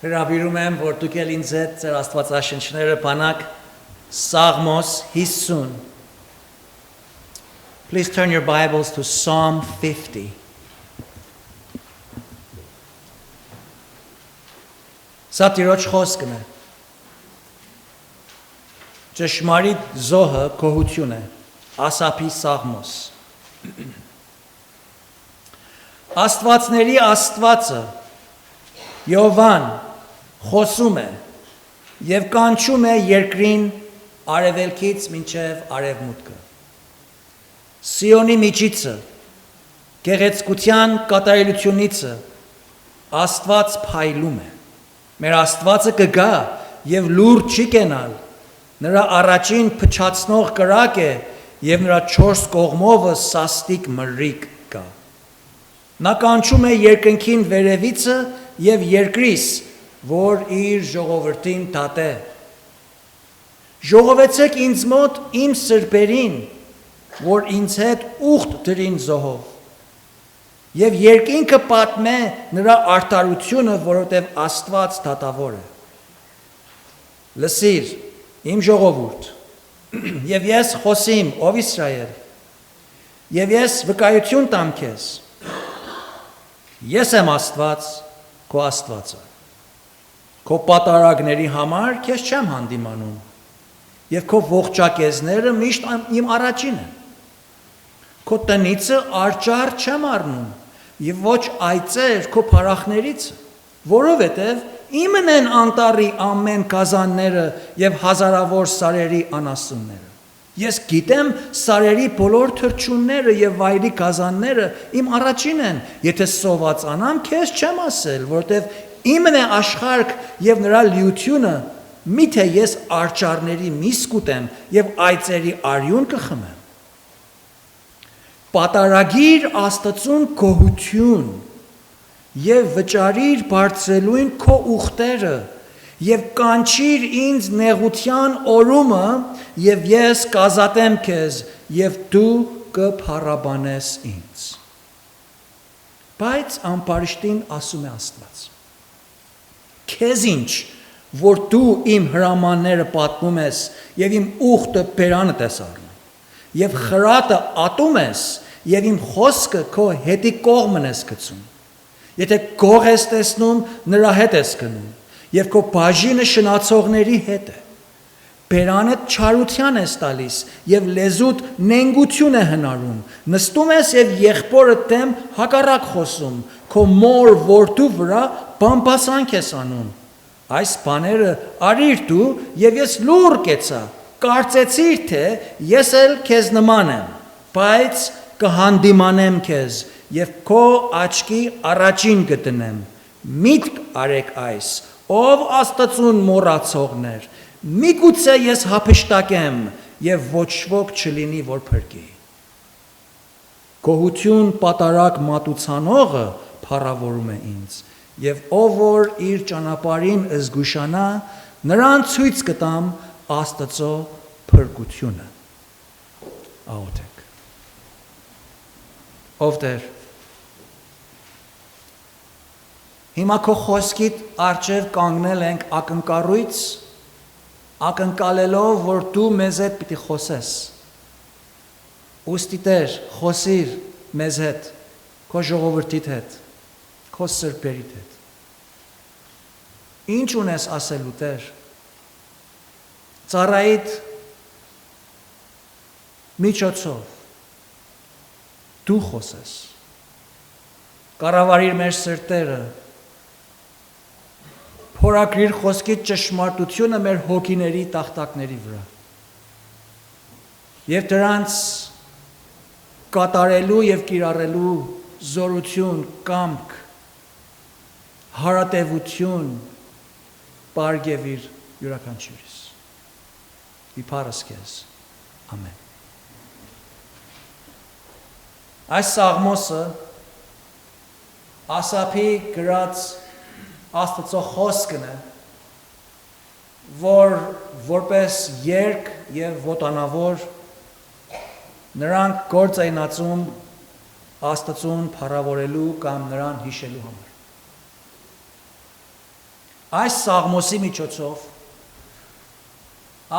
Հրավիրում եմ, որ դուք էլ ինձ հետ ձեր աստվածաշնչները բանակ Սաղմոս 50. Please turn your Bibles to Psalm 50. Սա Տիրոջ խոսքն է. Ճշմարիտ զոհը գոհություն է, Ասափի Սաղմոս. Աստվածների Աստվածը Յովան խոսում է և կանչում է երկրին արևելքից մինչև արևմուտքը. Սիոնի միջիցը, գեղեցկության կատարելությունիցը Աստված փայլում է. մեր Աստվածը կգա և լուր չի կենալ, նրա առաջին փչացնող կրակ է և նրա չորս կողմովը սաստիկ մրրիկ կա. Նա կանչում է երկնքին վերևիցը և երկրիս, որ իր ժողովրդին դատե. Ժողովեցեք ինձ մոտ իմ սրբերին, որ ինձ հետ ուխտ դրին զոհով, և երկինքը պատմե նրա արդարությունը, որովհետև Աստված դատավոր է. Լսիր, իմ ժողովուրդ, և ես խոսիմ, ով Իսրայել, և ես վկայություն տամ քեզ. ես եմ Աստված, քո Աստվածը. Քո պատարագների համար քեզ չեմ հանդիմանում, և քո ողջակեզները միշտ իմ առաջին են. Քո տնիցը արջար չեմ առնում, և ոչ այծեր քո փարախներից, որովհետև իմն են անտառի ամեն գազանները և հազարավոր սարերի անասունները. Ես գիտեմ սարերի բոլոր թռչունները և վայրի գազանները իմ առաջին են, եթե սովածանամ, քեզ չեմ ասել, որովհետև իմն է աշխարհք և նրա լիությունը, միթե ես արջարների միս կուտեմ և այծերի արյուն կխմեմ. Պատարագիր Աստծուն գոհություն և վճարիր բարձրելույն քո ուխտերը և կանչիր ինձ նեղության օրումը և ես կազատեմ քեզ և դու կփառաբանես ինձ. Բայց ամբարիշտին ասում է Աստված. քեզ ինչ, որ դու իմ հրամանները պատմում ես և իմ ուխտը բերանդ ես առնում, և խրատը ատում ես և իմ խոսքը քո հետի կողմն ես գցում. Եթե գող ես տեսնում, նրա հետ ես գնում, և քո բաժինը շնացողների հետ է. բերանդ չարության ես տալիս և լեզուդ նենգություն է հնարում, նստում ես և եղբորդ դեմ հակառակ խոսում, քո մոր որդու վրա բամբասանք ես անում. Այս բաները արիր դու և ես լուռ կեցա, կարծեցիր թե ես էլ քեզ նման եմ, բայց կհանդիմանեմ քեզ և քո աչքի առաջին կդնեմ. Միտք արեք այս, ով Աստծուն մոռացողներ, միգուցե ես հափշտակեմ և ոչ ոք չլինի, որ փրկի. Գոհություն պատարակ մատուցանողը փառավորում է ինձ, և ով որ իր ճանապարհին զգուշանա, նրան ցույց կտամ Աստծո փրկությունը. Աղոթենք. Ով Տեր, հիմա քո խոսքիդ առջև կանգնել ենք ակնկառույց, ակնկալելով, որ դու մեզ հետ պիտի խոսես. Ուստի Տեր, խոսիր մեզ հետ, քո ժողովրդիդ հետ, քո սրբերիդ հետ. Ինչ ունես ասելու, Տեր, ծառայիդ միջոցով դու խոսես, կառավարիր մեր սրտերը, փորագրիր խոսքիդ ճշմարտությունը մեր հոգիների տախտակների վրա և դրանց կատարելու և կիրառելու զորություն, կամք, հարատևություն պարգևիր յուրաքանչյուրիս. Ի փառս քեզ. Ամեն. Այս Սաղմոսը Ասափի գրած Աստծո խոսքն է, որ որպես երգ և ոտանավոր նրանք գործ էին ածում Աստծուն փառավորելու կամ նրան հիշելու համար. Այս Սաղմոսի միջոցով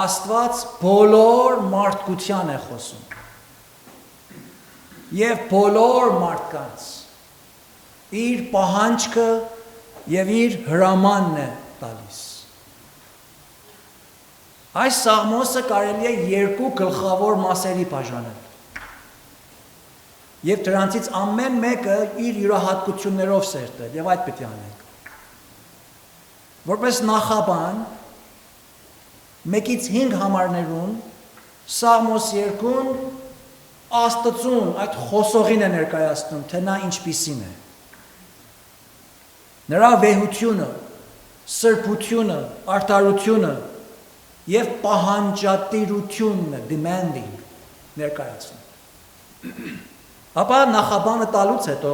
Աստված բոլոր մարդկության է խոսում եւ բոլոր մարդկանց իր պահանջքը եւ իր հրամանն է տալիս։ Այս Սաղմոսը կարելի է երկու գլխավոր մասերի բաժանել։ Եվ դրանցից ամեն մեկը իր յուրահատկություններով սերտ է, եւ այդ պետք է անենք։ Որպես նախաբան, 1-ից 5 համարներում Սաղմոս 2-ն Աստծուն այդ խոսողին է ներկայացնում, թե նա ինչպիսին է։ Նրա վեհությունը, սրբությունը, արդարությունը եւ պահանջատիրությունն է, demanding ներկայացնում։ Ապա նախաբանը տալուց հետո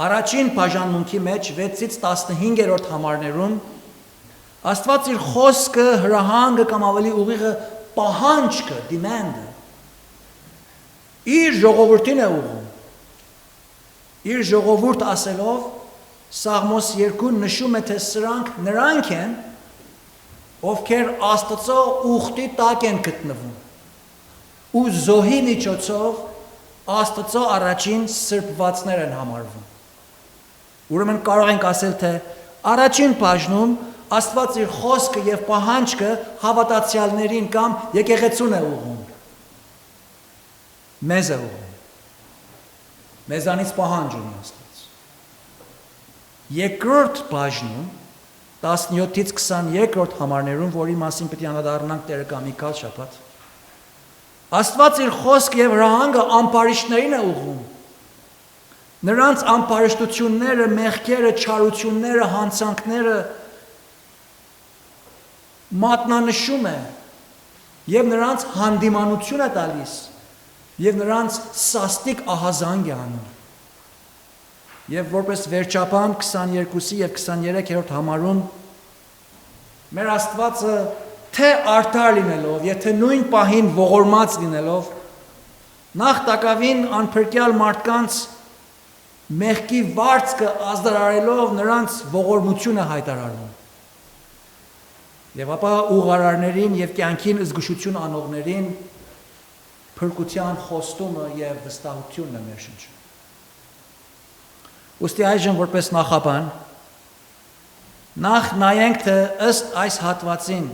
առաջին բաժանմունքի մեջ 6-ից 15-րդ համարներում Աստված իր խոսքը, հրահանգը կամ ավելի ուղիղը պահանջքը, demand-ը իր ժողովրդին է ուղղում։ Իր ժողովուրդ ասելով Սաղմոս 2-ն նշում է, թե սրանք նրանք են, ովքեր Աստծո ուխտի տակ են գտնվում ու զոհի միջոցով Աստծո առաջին սրբվածներ են համարվում։ Ուրեմն կարող ենք ասել, թե առաջին բաժնում Աստված իր խոսքը եւ պահանջքը հավատացյալներին կամ եկեղեցուն է ուղղում։ Մեզ է ուղղում։ Մեզանից պահանջ ունի Աստված։ Երկրորդ բաժնում 17-ից 22-րդ համարներում, որի մասին պետք է անդրադառնանք Տերը կամ եկալ շաբաթ, Աստված իր խոսքը եւ հրահանգը ամբարիշտներին է ուղղում։ Նրանց ամբարիշտությունները, մեղքերը, չարությունները, հանցանքները մատնանշում է եւ նրանց հանդիմանություն է տալիս եւ նրանց սաստիկ ահազանգ է անում։ Եվ որպես վերջաբան 22-ի եւ 23-րդ համարում մեր Աստվածը թե արդար լինելով, եթե նույն պահին ողորմած լինելով, նախ տակավին անփրկյալ մարդկանց մեղքի վարձքը ազդարարելով նրանց ողորմությունը հայտարարում։ Եվ ապա ուղարարներին եւ կյանքին զգուշություն անողներին փրկության խոստումը եւ վստահությունն է ներշնչում։ Ոստի այժմ որպես նախաբան նախ նայենք, թե ըստ այս հատվածին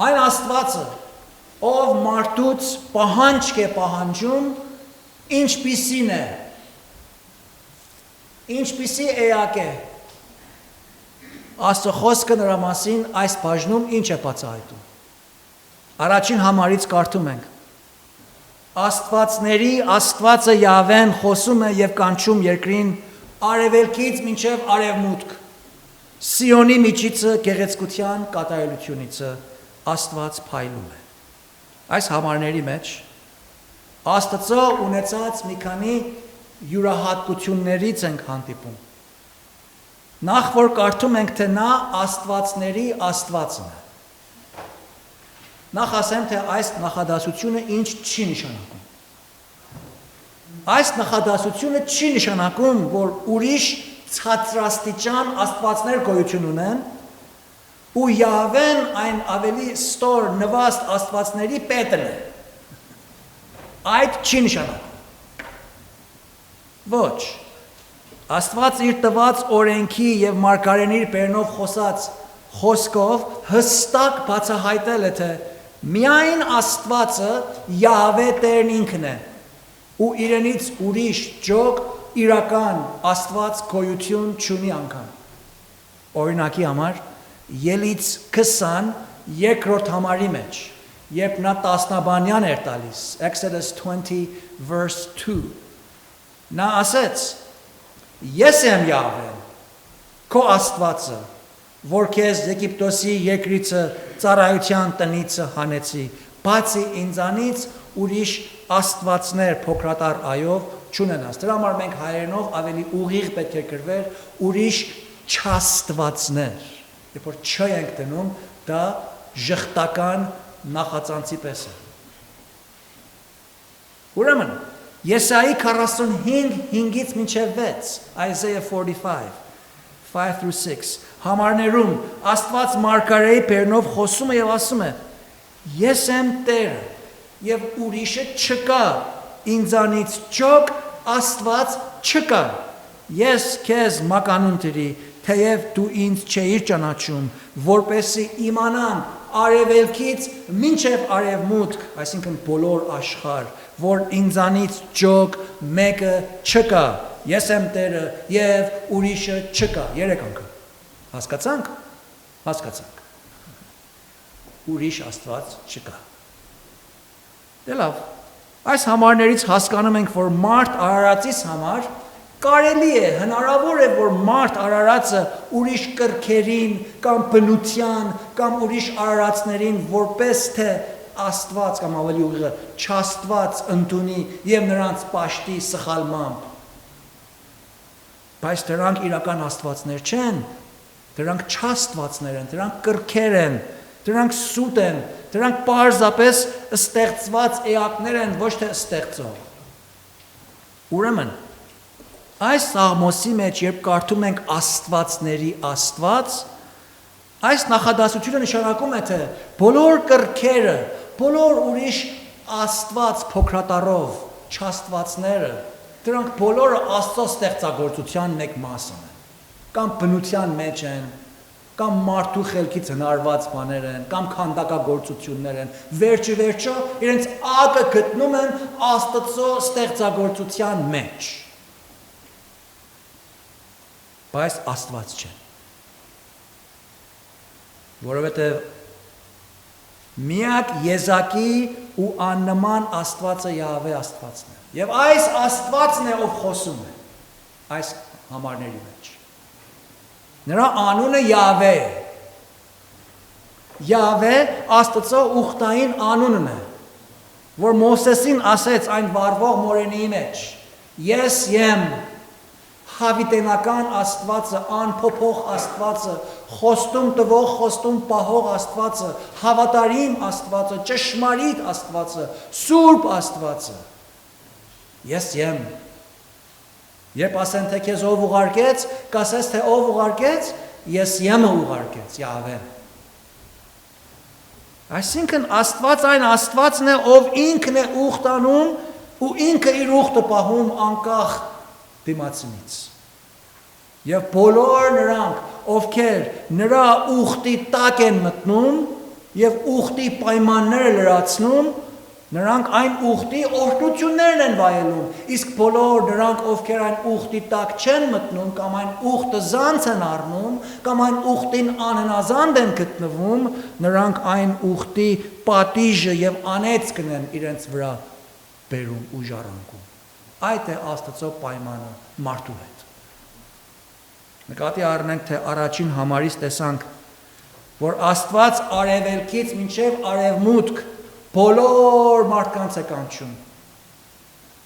այն Աստվածը, ով մարդուց պահանջք է պահանջում, ինչպիսին է, ինչպիսի էակ է։ Աստծո խոսքը նրա մասին այս բաժնում ինչ է բացահայտում։ Առաջին համարից կարդում ենք. Աստվածների Աստվածը Յահվեն խոսում է եւ կանչում երկրին արևելքից մինչեւ արևմուտք, Սիոնի միջիցը գեղեցկության կատարելությունիցը Աստված փայլում է։ Այս համարների մեջ Աստծո ունեցած մի քանի յուրահատկություններից ենք հանդիպում։ Նախ որ կարդում ենք, թե նա Աստվածների Աստվածն է։ Նախ ասեմ, թե այս նախադասությունը ինչ չի նշանակում։ Այս նախադասությունը չի նշանակում, որ ուրիշ ցածրաստիճան աստվածներ գոյություն ունեն, ու Յահվեն այն ավելի ստոր նվաստ աստվածների պետն է։ Այդ չի նշանակում։ Ոչ։ Աստված իր տված օրենքի եւ մարգարեների բերնով խոսած խոսքով հստակ բացահայտել է, թե միայն Աստվածը Յահվե Տերն ինքն է, ու իրենից ուրիշ ջոկ իրական Աստված գոյություն չունի անգամ։ Օրինակի համար Ելից 20 երկրորդ համարի մեջ, երբ նա տասնաբանյան էր տալիս, Exodus 20 verse 2, նա ասեց. Ես եմ Յահվեն, քո Աստվածը, որ քեզ Եգիպտոսի երկրիցը ծառայության տնիցը հանեցի, բացի ինձանից ուրիշ աստվածներ փոքրատար այով չունենաս։ Դրա համար մենք հայերենով ավելի ուղիղ պետք է գրվեր ուրիշ չաստվածներ։ Երբ որ չ ենք դնում, դա ժխտական նախածանցի պես է։ Ուրեմն Եսայի 45:5-ից մինչև 6, Isaiah 45, 5 through 6 համարներում Աստված մարգարեի բերնով խոսում է եւ ասում է. Ես եմ Տերը եւ ուրիշը չկա, ինձանից ճոք Աստված չկա, ես քեզ մականուն տիրի, թեև դու ինձ չէիր ճանաչում, որպեսզի իմանամ արևելքից մինչև արևմուտք, այսինքն բոլոր աշխարհ, որ ինձանից ճոք մեկը չկա, ես եմ Տերը եւ ուրիշը չկա, 3 անգամ։ Հասկացանք։ Ուրիշ Աստված չկա։ Դե լավ, այս համարներից հասկանում ենք, որ մարդ արարածից համար կարելի է, հնարավոր է, որ մարդ արարածը ուրիշ կրքերին կամ բնության կամ ուրիշ արարածներին որպես թե Աստված կամ ավելի ուղիղ չաստված ընդունի եւ նրանց պաշտի սխալմամբ։ Բայց դրանք իրական աստվածներ չեն, դրանք չաստվածներ են, դրանք կրքեր են, դրանք սուտ են, դրանք պարզապես ստեղծված էակներ են, ոչ թե ստեղծող։ Ուրեմն, այս Սաղմոսի մեջ, երբ կարդում ենք աստվածների Աստված, այս նախադասությունը նշանակում է, թե բոլոր կրքերը, բոլոր ուրիշ Աստված փոքրատառով, չաստվածները, դրանք բոլորը Աստծո ստեղծագործության մեկ մասն են, կամ բնության մեջ են, կամ մարդու խելքից հնարված բաներ են, կամ քանդակագործություններ են, վերջը իրենց ակը գտնում են Աստծո ստեղծագործության մեջ։ Բայց Աստված չեն։ Որովհետև միակ եզակի ու աննման Աստվածը Յահվե Աստվածն է։ Եվ այս Աստվածն է, ով խոսում է այս համարների մեջ։ Նրա անունը Յահվե է։ Յահվե Աստծո ուխտային անունն է, որ Մովսեսին ասեց այն վառվող մորենիի մեջ. Ես եմ հավիտենական Աստվածը, անփոփոխ Աստվածը, խոստում տվող, խոստում պահող Աստվածը, հավատարիմ Աստվածը, ճշմարիտ Աստվածը, սուրբ Աստվածը։ Ես եմ։ Երբ ասեն, թե քեզ ով ուղարկեց, կասես, թե ով ուղարկեց, ես եմը ուղարկեց, Յահվե։ Այսինքն Աստված այն Աստվածն է, ով ինքն է ուխտ անում ու ինքը իր ուխտը պահում անկախ դիմացինից։ Եվ բոլոր նրանք, ովքեր նրա ուխտի տակ են մտնում եւ ուխտի պայմանները լրացնում, նրանք այն ուխտի օրհնություններն են վայելում, իսկ բոլոր նրանք, ովքեր այն ուխտի տակ չեն մտնում կամ այն ուխտը զանց են առնում կամ այն ուխտին անհնազանդ են գտնվում, նրանք այն ուխտի պատիժը եւ անեծքն են իրենց վրա բերում ու ժառանգում։ Այդ է Աստծո պայմանը մարդու հետ։ Նկատի առնենք, թե առաջին համարից տեսանք, որ Աստված արևելքից մինչև արևմուտք բոլոր մարդկանց է կանչում։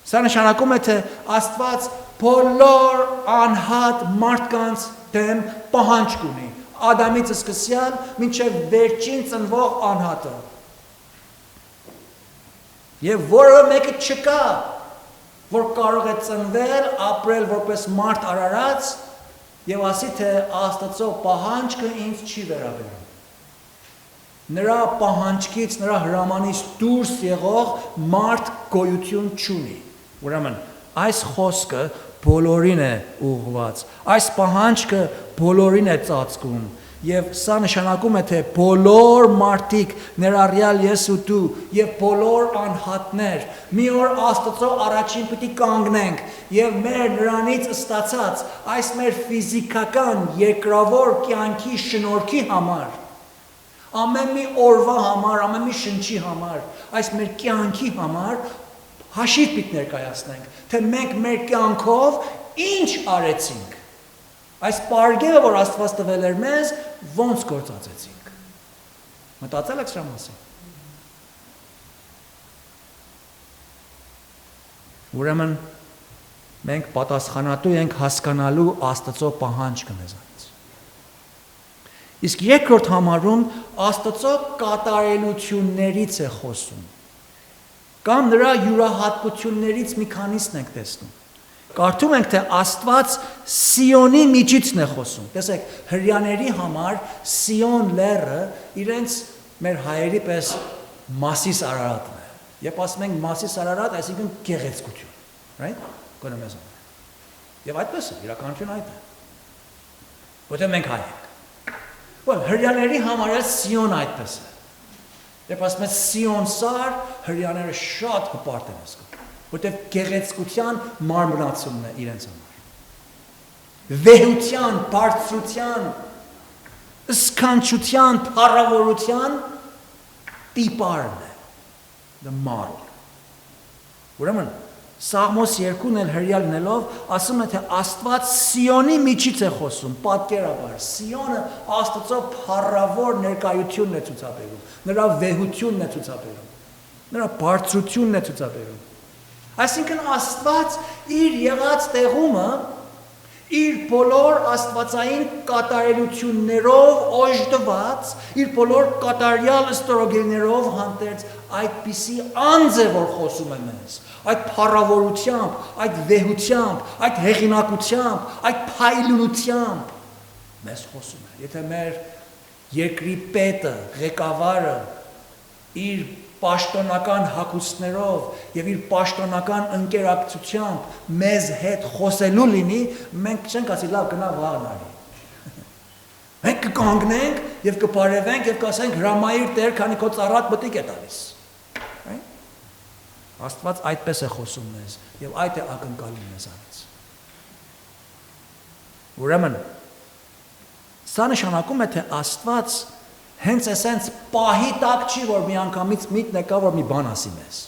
Սա նշանակում է, թե Աստված բոլոր անհատ մարդկանց դեմ պահանջ ունի, Ադամից սկսյալ մինչև վերջին ծնվող անհատը։ Եվ որևէ մեկը չկա, որ կարող է ծնվել, ապրել որպես մարդ արարած եւ ասի, թե Աստծո պահանջը ինձ չի վերաբերում։ Նրա պահանջքից, նրա հրամանից դուրս եղող մարդ գոյություն չունի։ Ուրեմն, այս խոսքը բոլորին է ուղղված, այս պահանջը բոլորին է ծածկում, եւ սա նշանակում է, թե բոլոր մարդիկ, ներառյալ ես ու դու, եւ բոլոր անհատներ, մի օր Աստծո առաջին պիտի կանգնենք եւ մեր նրանից ստացած այս մեր ֆիզիկական երկրավոր կյանքի շնորհքի համար, ամեն մի օրվա համար, ամեն մի շնչի համար, այս մեր կյանքի համար հաշիվ պիտի ներկայացնենք, թե մենք մեր կյանքով ինչ արեցինք։ Այս պարգևը, որ Աստված տվել էր մեզ, ոնց գործածեցինք։ Մտածել եք սրա մասին։ Ուրեմն մենք պատասխանատու ենք հասկանալու Աստծո պահանջը մեզանից։ Իսկ երկրորդ համարում Աստծո կատարելություններից է խոսում։ Կամ նրա յուրահատկություններից մի քանիսն ենք տեսնում։ կարդում ենք, թե Աստված Սիոնի միջիցն է խոսում։ Տեսեք, հրյաների համար Սիոն լեռը իրենց մեր հայերի պես Մասիս Արարատն է։ Երբ ասում ենք Մասիս Արարատ, այսինքն գեղեցկություն, right? Գոնե մեզ։ Եվ այդպես է, իրականությունը այդ է։ Որտեղ մենք հայ ենք։ Well, հրյաների համար էլ Սիոն այդպես է։ Երբ ասում ես Սիոն սար, հրյաները շատ հպարտ են ասում, որտեղ գեղեցկության մարմնացումն է իրենց համար։ Վեհության, բարձրության, սքանչության, փառավորության տիպարն է, the model։ Ուրեմն Սաղմոս 2-ն էլ հրյալ լինելով ասում է, թե Աստված Սիոնի միջից է խոսում, պատկերաբար։ Սիոնը Աստծո փառավոր ներկայությունն է ցուցաբերում, նրա վեհությունն է ցուցաբերում, նրա բարձրությունն է ցուցաբերում։ Այսինքն Աստված իր եղած տեղումը իր բոլոր աստվածային կատարելություններով օժտված, իր բոլոր կատարյալ ստորոգելներով հանդերձ այդպիսի անձ է, որ խոսում է մեզ, այդ փառավորությամբ, այդ վեհությամբ, այդ հեղինակությամբ, այդ փայլունությամբ մեզ խոսում է։ Եթե մեր երկրի պետը, ղեկավարը իր պաշտոնական հագուստներով եւ իր պաշտոնական ընկերակցությամբ մեզ հետ խոսելու լինի, մենք չենք ասի լավ գնա վաղն արի։ Մենք կկանգնենք եւ կբարևենք եւ կասենք հրամայիր Տեր, քանի քո ծառատ մտիկ է տալիս։ Աստված այդպես է խոսում մեզ եւ այդ է ակնկալում մեզանից։ Ուրեմն սա նշանակում է, թե Աստված հենց այսենց պահի տակ չի, որ մի անգամից միտն եկա, որ մի բան ասի մեզ։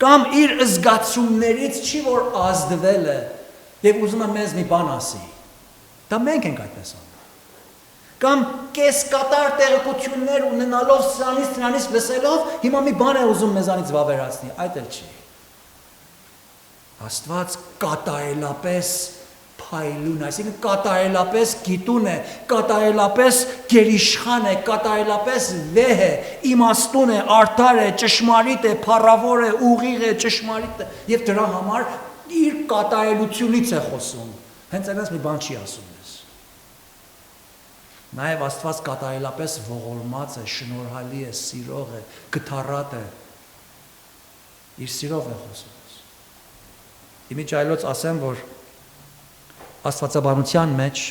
Կամ իր զգացումներից չի, որ ազդվել է եւ ուզում է մեզ մի բան ասի։ Դա մենք ենք այդպես անում։ Կամ կեսկատար տեղեկություններ ունենալով սրանից լսելով, հիմա մի բան է ուզում մեզանից վավերացնի, այդ էլ չի։ Աստված կատարելապես փայլուն, այսինքն կատարելապես գիտուն է, կատարելապես գերիշխան է, կատարելապես վեհ է, իմաստուն է, արդար է, ճշմարիտ է, փառավոր է, ուղիղ է, ճշմարիտ է, եւ դրա համար իր կատարելությունից է խոսում։ Հենց այնպես մի բան չի ասում ես։ Նաեւ Աստված կատարելապես ողորմած է, շնորհալի է, սիրող է, գթառատ է։ Իր սիրով է խոսում։ Իմիջայլոց ասեմ, որ Աստվածաբանության մեջ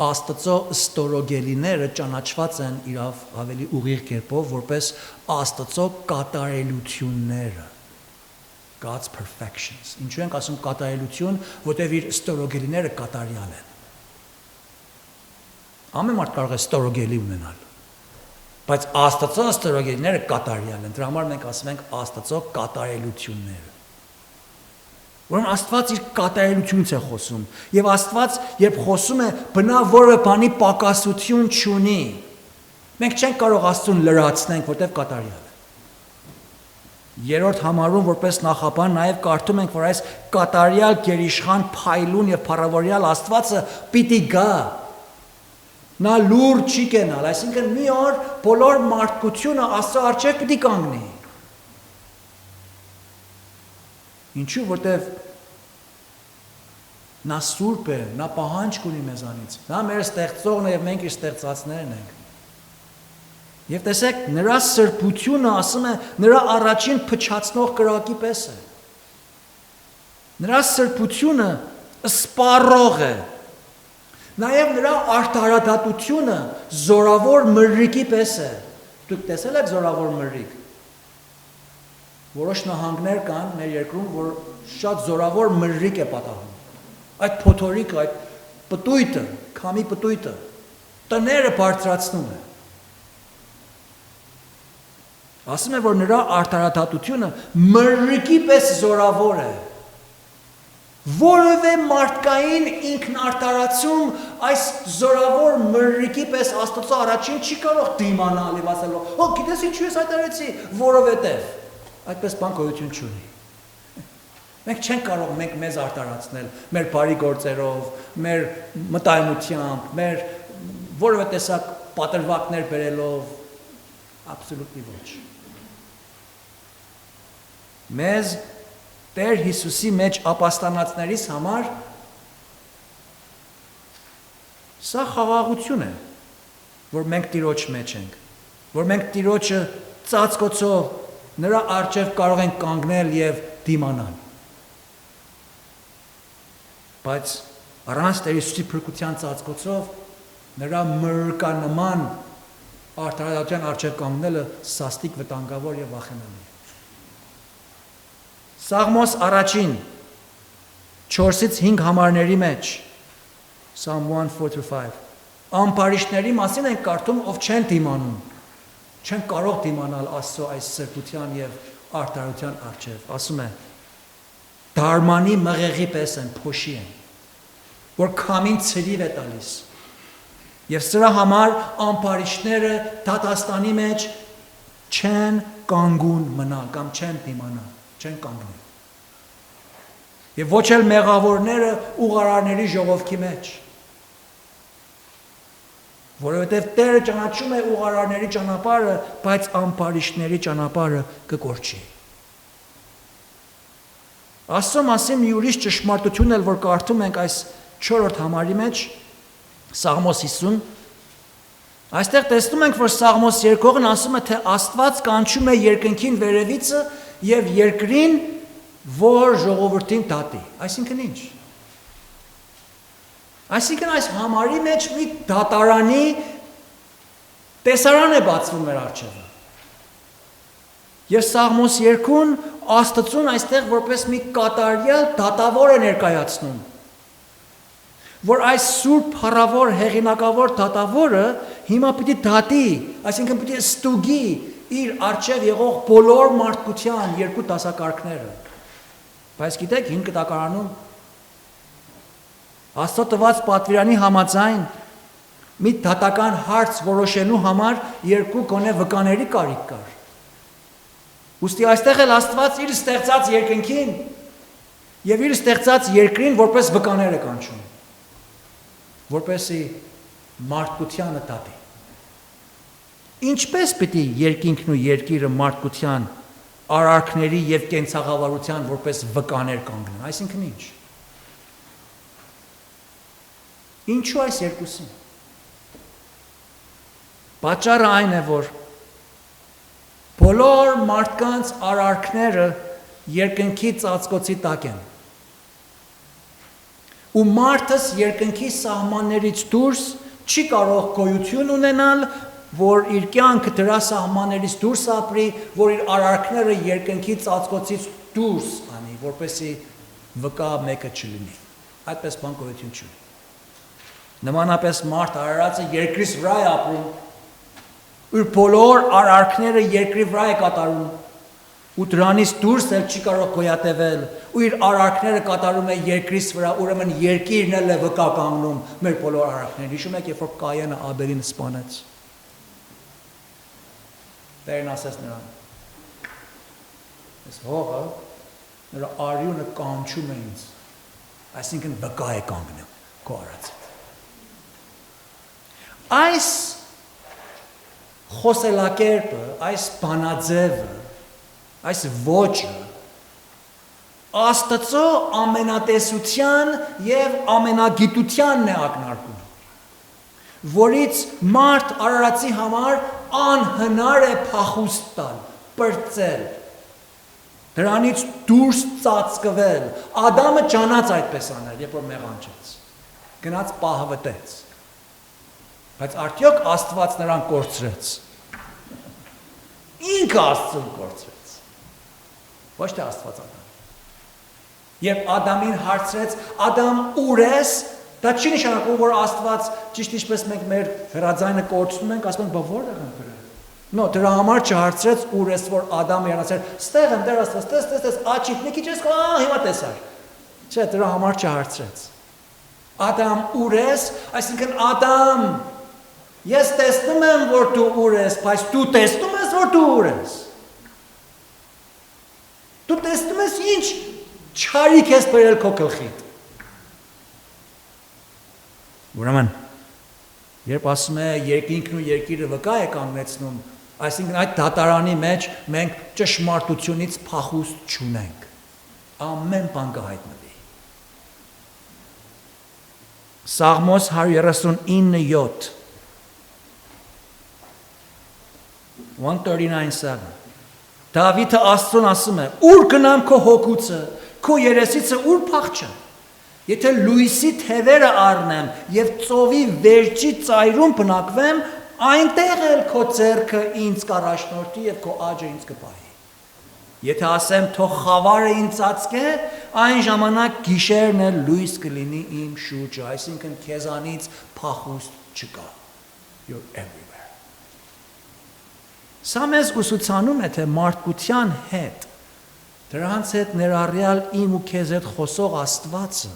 Աստծո ստորոգելիները ճանաչված են իրավ ավելի ուղիղ կերպով, որպես Աստծո կատարելությունները, God's perfections։ Ինչու ենք ասում կատարելություն, որտեղ իր ստորոգելիները կատարյալ են։ Ամեն մարդ կարող է ստորոգելի ունենալ, բայց Աստծո ստորոգելիները կատարյալ են։ Դրա համար մենք ասում ենք Աստծո կատարելությունները։ Ուրեմն Աստված իր կատարելությունից է խոսում, եւ Աստված, երբ խոսում է, բնավ որևէ բանի պակասություն չունի։ Մենք չենք կարող Աստծուն լրացնենք, որտեղ կատարյալ է։ Երրորդ համարում որպես նախաբան նաև կարդում ենք, որ այս կատարյալ գերիշխան փայլուն եւ փառավորյալ Աստվածը պիտի գա։ Նա լուր չի կենալ, այսինքն մի օր բոլոր մարդկությունը Աստծո առջև պիտի կանգնի։ Ինչու, որտեվ նա սուրբ է, նա պահանջ ունի մեզանից, նա մեր ստեղծողն է եւ մենք իր ստեղծածներն ենք։ Եվ տեսեք, նրա սրբությունը, ասում է, նրա առաջին փչացնող կրակի պես է։ Նրա սրբությունը սպառող է։ Նաեւ նրա արդարադատությունը զորավոր մրրիկի պես է։ Դուք տեսել եք զորավոր մրրիկ։ Որոշ նահանգներ կան մեր երկրում, որ շատ զորավոր մրրիկ է պատահում։ Այդ փոթորիկը, այդ պտույտը, քամի պտույտը տները բարձրացնում է։ Ասում է, որ նրա արդարադատությունը մրրիկի պես զորավոր է։ Որևէ մարդկային ինքնարտարացում այս զորավոր մրրիկի պես Աստծո առաջին չի կարող դիմանալ եւ ասելով, «Օ, գիտես ինչու ես այդ արեցի, որովհետեւ այդպես բան գոյություն չունի»։ Մենք չենք կարող մենք մեզ արտարացնել մեր բարի գործերով, մեր մտայնությամբ, մեր որևէ տեսակ պատրվակներ բերելով, absolutely ոչ։ Մեզ Տեր Հիսուսի մեջ ապաստանածներից համար սա խաղաղություն է, որ մենք Տիրոջ մեջ ենք, որ մենք Տիրոջը ծածկոցով նրա առջև կարող ենք կանգնել եւ դիմանալ։ Բայց առանց Տեր Հիսուսի փրկության ծածկոցով նրա մրկանման արդարության առջև կանգնելը սաստիկ վտանգավոր եւ վախենալի է։ Սաղմոս առաջին 4-ից 5 համարների մեջ Psalm 1:4-5 ամպարիշների մասին ենք կարդում, ով չեն դիմանում, չեն կարող դիմանալ Աստծո այս սրբության եւ արդարության առջև։ Ասում է. դարմանի մղեղի պես են, փոշի են, որ քամին ցրիվ է տալիս։ Եվ սրա համար ամպարիշները դատաստանի մեջ չեն կանգուն մնալ կամ չեն դիմանալ, չեն կանգնել։ Եվ ոչ էլ մեղավորները ուղարարների ժողովքի մեջ, որովհետև Տերը ճանաչում է ուղարարների ճանապարհը, բայց ամպարիշտների ճանապարհը կկորչի։ Աստծո մասին մի ուրիշ ճշմարտություն էլ, որ կարդում ենք այս 4-րդ համարի մեջ, Սաղմոս 50, այստեղ տեսնում ենք, որ Սաղմոս երկողն ասում է, թե Աստված կանչում է երկնքին վերևիցը եւ երկրին, որ ժողովրդին դատի։ Այսինքն ինչ։ Այսինքն այս համարի մեջ մի դատարանի տեսարան է բացվում մեր առջևը։ Եվ Սաղմոս 2-ն Աստծուն այստեղ որպես մի կատարյալ դատավոր է ներկայացնում, որ այս սուրբ փառավոր հեղինակավոր դատավորը հիմա պիտի դատի, այսինքն պիտի ստուգի իր առջև եղող բոլոր մարդկության երկու դասակարգները։ Բայց գիտեք, հին կտակարանում Աստծո տված պատվիրանի համաձայն մի դատական հարց որոշելու համար երկու գոնե վկաների կարիք կար։ Ուստի այստեղ էլ Աստված իր ստեղծած երկնքին եւ իր ստեղծած երկրին որպես վկաներ է կանչում, որպեսի մարդկությանը դատի։ Ինչպես պիտի երկինքն ու երկիրը մարդկության արարքների եւ կենցաղավարության որպես վկաներ կանգնեն, այսինքն ինչ։ Ինչու այս երկուսին։ Պատճառը այն է, որ բոլոր մարդկանց արարքները երկնքի ծածկոցի տակ են։ Ու մարդս երկնքի սահմաններից դուրս չի կարող գոյություն ունենալ, որ իր կյանքը դրա սահմաններից դուրս ապրի, որ իր արարքները երկնքի ծածկոցից դուրս անի, որպեսզի վկա մեկը չլինի։ Այդպես բան գոյություն չունի։ Նմանապես մարդ արարածը երկրից վրա է ապրում, իր բոլոր արարքները երկրի վրա է կատարում, ու դրանից դուրս էլ չի կարող գոյատևել, ու իր արարքները կատարում է երկրից վրա, ուրեմն երկիրն էլ է վկա կանգնում մեր բոլոր արարքներին։ Հիշում եք, երբ որ Կայենը Աբելին սպանեց։ Տերն ասեց նրան. Այս հողը նրա արյունը կանչում է ինձ, այսինքն վկա է կանգնում քո արածը։ Այս խոսելակերպը, այս բանաձևը, այս ոճը Աստծո ամենատեսության եւ ամենագիտությանն է ակնարկում, որից մարդ արարածի համար անհնար է փախուստ տալ, պրծել, դրանից դուրս ծածկվել։ Ադամը ճանաց այդպես անել, երբ որ մեղանչեց, գնաց պահվտեց, բայց արդյոք Աստված նրան կորցրեց։ Ինքը Աստծուն կորցրեց, ոչ թե Աստված Ադամին։ Երբ Ադամին հարցրեց, Ադամ ուր ես, դա չի նշանակում, որ Աստված ճիշտ ինչպես մենք մեր հրաձայնը կորցնում ենք, ասում ենք, բա որտեղ եմ դրել։ No, դրա համար չհարցրեց ուր ես, որ Ադամը իրանացել, ստեղ եմ, Տեր Աստված, տես, աչիկ, մի քիչ ես, հիմա տեսար։ Չէ, դրա համար չհարցրեց։ Ադամ ուր ես, այսինքն Ադամ, ես տեսնում եմ, որ դու ուր ես, բայց դու տեսնում ես, որ դու ուր ես։ Դու տեսնում ես ինչ չարիք ես բերել քո գլխիդ։ Ուրեմն, երբ ասում է երկինքն ու երկիրը վկա է կանգնեցնում, այսինքն այդ դատարանի մեջ մենք ճշմարտությունից փախուստ չունենք։ ամեն բան կհայտնվի։ Սաղմոս 139:7 139:7 Դավիթը Աստծուն ասում է. «Ուր գնամ քո հոգուցը, քո երեսիցը ուր փախչեմ։ Եթե լույսի թևերը առնեմ եւ ծովի վերջի ծայրում բնակվեմ, այնտեղ էլ քո ձեռքը ինձ կառաջնորդի եւ քո աջը ինձ կպահի։ Եթե ասեմ թող խավարը ինձ ծածկե, այն ժամանակ գիշերն էլ լույս կլինի իմ շուրջը, այսինքն քեզանից փախուստ չկա։ You're everywhere»։ Սա մեզ ուսուցանում է, թե մարդկության հետ, դրանց հետ ներառյալ իմ ու քեզ հետ խոսող Աստվածը,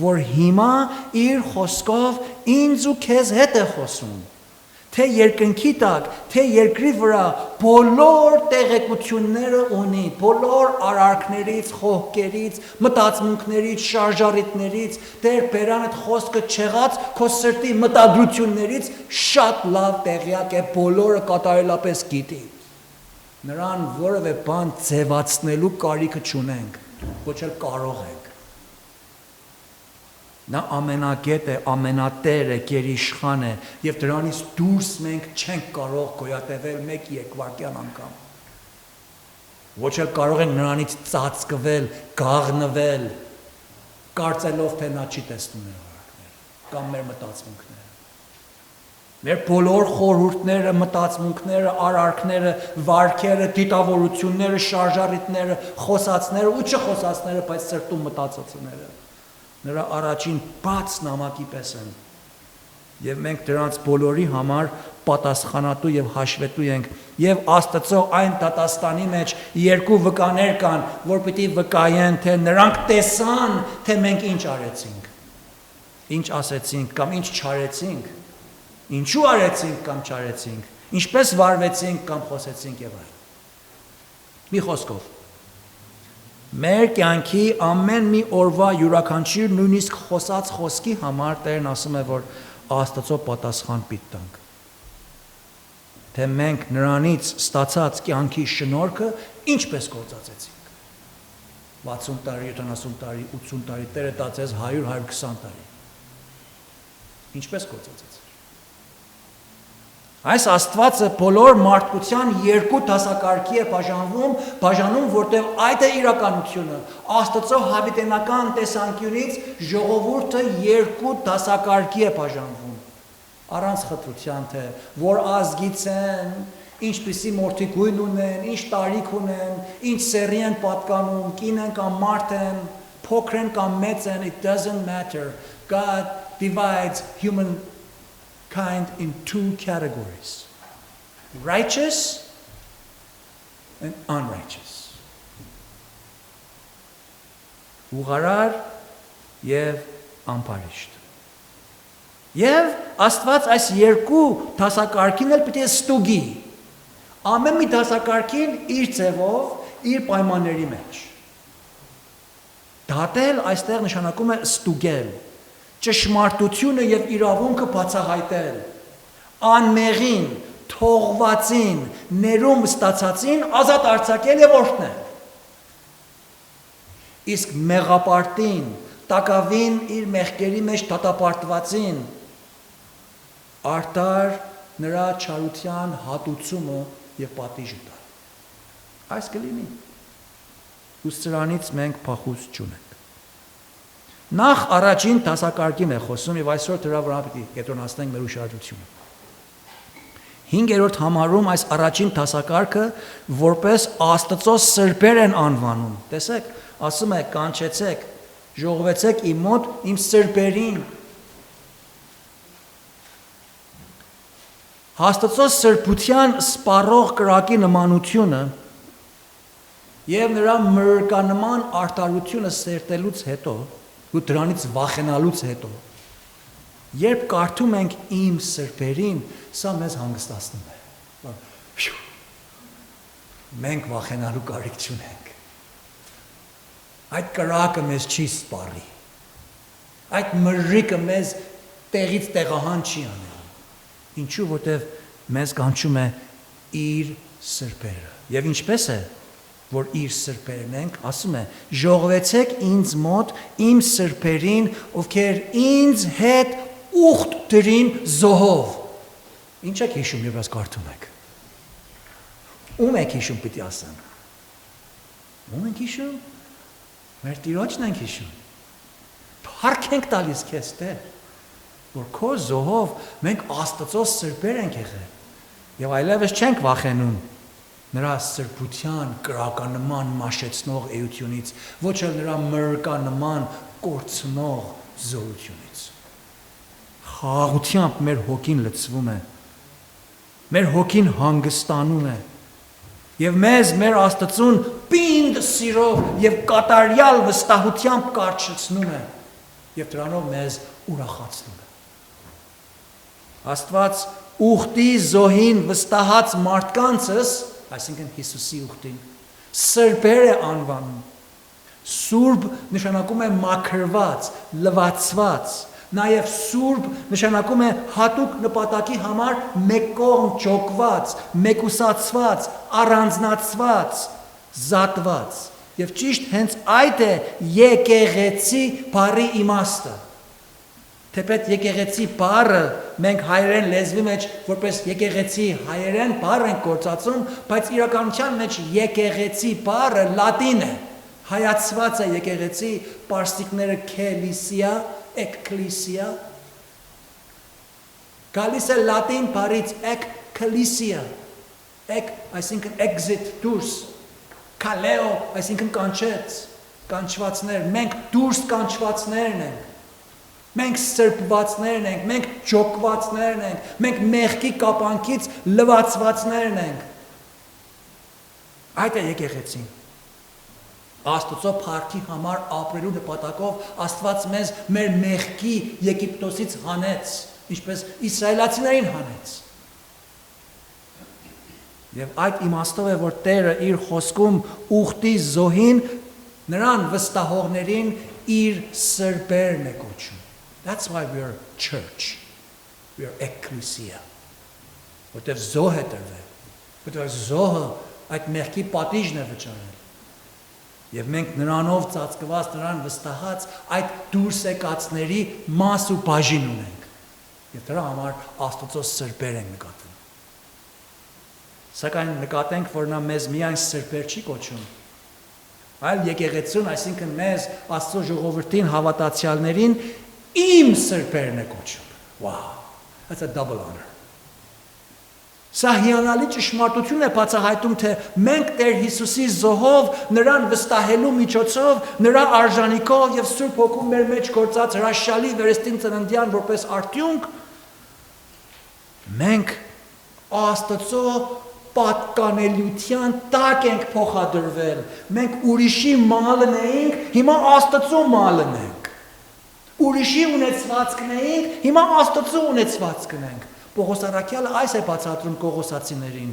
որ հիմա իր խոսքով ինձ ու քեզ հետ է խոսում, թե երկնքի տակ, թե երկրի վրա բոլոր տեղեկությունները ունի, բոլոր արարքներից, խոհկերից, մտածմունքներից, շարժառիթներից, Տեր Բերանդ խոսքը չեղած քո սրտի մտադրություններից շատ լավ տեղյակ է, բոլորը կատարելապես գիտի։ Նրան որևէ բան ձևացնելու կարիքը չունենք, ոչ էլ կարող ենք։ Նա ամենագետ է, ամենատեր է, գերիշխան է, եւ դրանից դուրս մենք չենք կարող գոյատևել 1-2 վայրկյան անգամ։ Ոչ էլ կարող ենք նրանից ծածկվել, գաղնվել, կարծելով, թե նա չի տեսնում մեր արարքները կամ մեր մտածմունքները։ Մեր բոլոր խորհուրդները, մտածմունքները, արարքները, վարքերը, դիտավորությունները, շարժառիթները, խոսածները ու չխոսածները, բայց սրտում մտածածները նրա առաջին բաց նամակի պես են։ Եվ մենք դրանց բոլորի համար պատասխանատու եւ հաշվետու ենք։ Եվ Աստծո այն դատաստանի մեջ երկու վկաներ կան, որ պիտի վկայեն, թե նրանք տեսան, թե մենք ինչ արեցինք, ինչ ասեցինք կամ ինչ չարեցինք, ինչու արեցինք կամ չարեցինք, ինչպես վարվեցինք կամ խոսեցինք եւ այլն։ Մի խոսքով մեր կյանքի ամեն մի օրվա յուրաքանչյուր նույնիսկ խոսած խոսքի համար Տերն ասում է, որ Աստծո պատասխան պիտի տանք։ Թե մենք նրանից ստացած կյանքի շնորհքը ինչպես գործածեցինք։ 60 տարի, 70 տարի, 80 տարի, Տերը տածեց 100-120 տարի։ Ինչպես գործածեցինք։ Այս Աստվածը բոլոր մարդկության երկու դասակարգի է բաժանում, որտեղ այդ է իրականությունը։ Աստծո հավիտենական տեսանկյունից ժողովուրդը երկու դասակարգի է բաժանվում։ Առանց խտրության, թե որ ազգից են, ինչպիսի մորթիկույն ունեն, ինչ տարիք ունեն, ինչ սեռի են պատկանում, կին են կամ մարդ են, փոքր են կամ մեծ են, it doesn't matter. God divides humankind in two categories: righteous and unrighteous. Ուղարար եւ անփարիշտ։ Եվ Աստված այս երկու դասակարգին էլ պիտի ստուգի։ Ամեն մի դասակարգին իր ձևով, իր պայմանների մեջ։ Դատել այստեղ նշանակում է ստուգել, ճշմարտությունը եւ իրավունքը բացահայտել, անմեղին, թողվածին, ներում ստացածին ազատ արձակել եւ օրհնել։ Իսկ մեղապարտին, տակավին իր մեղքերի մեջ դատապարտվածին արտար նրա չարության հատուցումը եւ պատիժը տալ։ Այս կլինի։ Ու սրանից մենք փախուստ չունենք։ Նախ առաջին դասակարգին է խոսում եւ այսօր դրա վրա պիտի կենտրոնացնենք մեր ուշադրությունը։ 5-րդ համարում այս առաջին դասակարգը որպես Աստծո սրբեր են անվանում։ Տեսեք, ասում է կանչեցեք, ժողովեցեք իմ մոտ իմ սրբերին։ Աստծո սրբության սպառող կրակի նմանությունը եւ նրա մրրկանման արտարությունը սերտելուց հետո ու դրանից վախենալուց հետո երբ կարդում ենք իմ սրբերին, սա մեզ հանգստացնում է։ Մենք վախենալու կարիք չունենք։ Այդ կրակը մեզ չի սպառի։ Այդ մրրիկը մեզ տեղից տեղահան չի անել։ Ինչու, որտև մեզ կանչում է իր սրբերը։ Եվ ինչպես է, որ իր սրբերն ենք, ասում է. ժողովեցեք ինձ մոտ իմ սրբերին, ովքեր ինձ հետ ուխտ դրին զոհով։ Ինչ եք հիշում, երբ ես կարդում եք։ Ում եք հիշում պիտի ասեմ։ Ում եք հիշում։ Մեր Տիրոջն ենք հիշում։ Փառք ենք տալիս քեզ Տեր, որ քո զոհով մենք Աստծո սրբեր ենք եղել։ Եվ այլևս չենք վախենում նրա սրբության կրականման մաշեցնող էությունից, ոչ էլ նրա մրկանման կորցնող զորությունից։ Խաղաղությամբ մեր հոգին լցվում է, մեր հոգին հանգստանում է, եւ մեզ մեր Աստծուն պինդ սիրով եւ կատարյալ վստահությամբ կարճացնում է, եւ դրանով մեզ ուրախացնում է։ Աստված ուխտի զոհին վստահած մարդկանցս, այսինքն Հիսուսի ուխտին, սրբեր է անվանում։ Սուրբ նշանակում է մաքրված, լվացված, նաև սուրբ նշանակում է հատուկ նպատակի համար մեկ կողմ ճոկված, մեկուսացված, առանձնացված, զատված։ Եվ ճիշտ հենց այդ է եկեղեցի բառի իմաստը։ Թեպետ եկեղեցի բառը մենք հայերեն լեզվի մեջ որպես եկեղեցի հայերեն բառ ենք գործածում, բայց իրականության մեջ եկեղեցի բառը լատին է, հայացված է եկեղեցի, պարսիկները քելիսիա, էկքլիսիա, գալիս է լատին բառից էկքլիսիա, էկ այսինքն exit դուրս, քալեո այսինքն կանչեց, կանչվածներ, մենք դուրս կանչվածներն ենք։ Մենք սրբվածներն ենք, մենք ճոկվածներն ենք, մենք մեղքի կապանքից լվացվածներն ենք։ Այդ է եկեղեցին։ Աստծո փառքի համար ապրելու նպատակով Աստված մեզ մեր մեղքի Եգիպտոսից հանեց, ինչպես իսրայելացիներին հանեց։ Եվ այդ իմաստով է, որ Տերը իր խոսքում ուխտի զոհին նրան վստահողներին իր սրբերն է կոչում։ That's why we are church. We are ecclesia. Որտեղ զոհ է տրվել, որտեղ զոհը այդ մեղքի պատիժն է վճարել։ Եվ մենք նրանով ծածկված, նրան վստահած այդ դուրս եկածների մաս ու բաժին ունենք։ Եվ դրա համար Աստծո սրբեր ենք նկատվում։ Սակայն նկատենք, որ նա մեզ միայն սրբեր չի կոչում, այլ եկեղեցուն, այսինքն մեզ Աստծո ժողովրդին հավատացյալներին իմ սրբերն է կոչում։ Wow, that's a double honor. Սա հիանալի ճշմարտություն է բացահայտում, թե մենք Տեր Հիսուսի զոհով, նրան վստահելու միջոցով, նրա արժանիքով եւ Սուրբ Հոգու մեր մեջ գործած հրաշալի վերստին ծննդյան որպես արդյունք, մենք Աստծո պատկանելիության տակ ենք փոխադրվել։ Մենք ուրիշի մալն էինք, հիմա Աստծո մալն ենք։ Ուրիշի ունեցվածքն էինք, հիմա Աստծո ունեցվածքն ենք։ Պողոս առաքյալը այս է բացատրում Կողոսացիներին։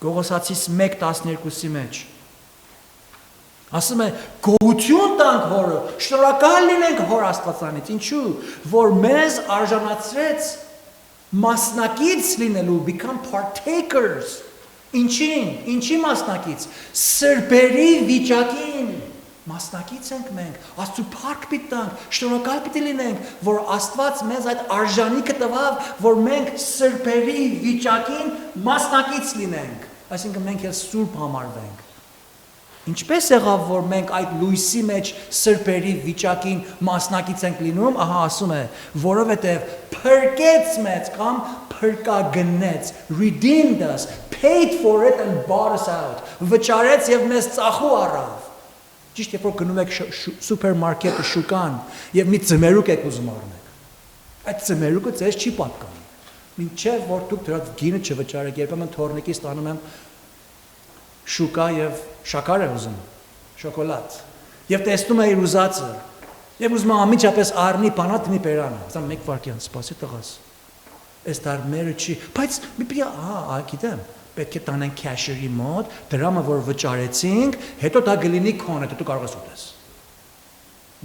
Կողոսացիս 1:12-ի մեջ։ Ասում է. գոհություն տանք Հորը, շնորհակալ լինենք Հոր Աստվածանից, ինչու, որ մեզ արժանացրեց մասնակից լինելու, become partakers։ Ինչի մասնակից, սրբերի վիճակին մասնակից ենք մենք, Աստծո փառք պիտի տանք, շնորհակալ պիտի լինենք, որ Աստված մեզ այդ արժանիքը տվավ, որ մենք սրբերի վիճակին մասնակից լինենք, այսինքն մենք էլ սուրբ համարվենք։ Ինչպես եղավ, որ մենք այդ լույսի մեջ սրբերի վիճակին մասնակից ենք լինում, ահա ասում է, որովհետև փրկեց մեզ կամ փրկագնեց, redeemed us, paid for it and bought us out, վճարեց եւ մեզ ծախու առավ։ Ճիշտ երբ որ գնում եք սուպերմարկետը շուկան եւ մի ծմերուկ եք ուզում առնեք, այդ ծմերուկը ձեզ չի պատկանում, մինչեւ որ դուք դրա գինը չվճարեք, երբեմն թորնիկի ստանում եմ շուկա եւ շաքար է ուզում, շոկոլադ, եւ տեսնում է իր ուզածը, եւ ուզում է ամիջապես առնի բանատնի բերանը, ասա մեկ վարքյան սպասի տղաս, այս դարմերը չի, բայց մի պիտի, գիտեմ, պետք է տանենք քաշերի մոտ, դրամը որ վճարեցինք, հետո դա գլինի քոնը, դու կարող ես ուտես։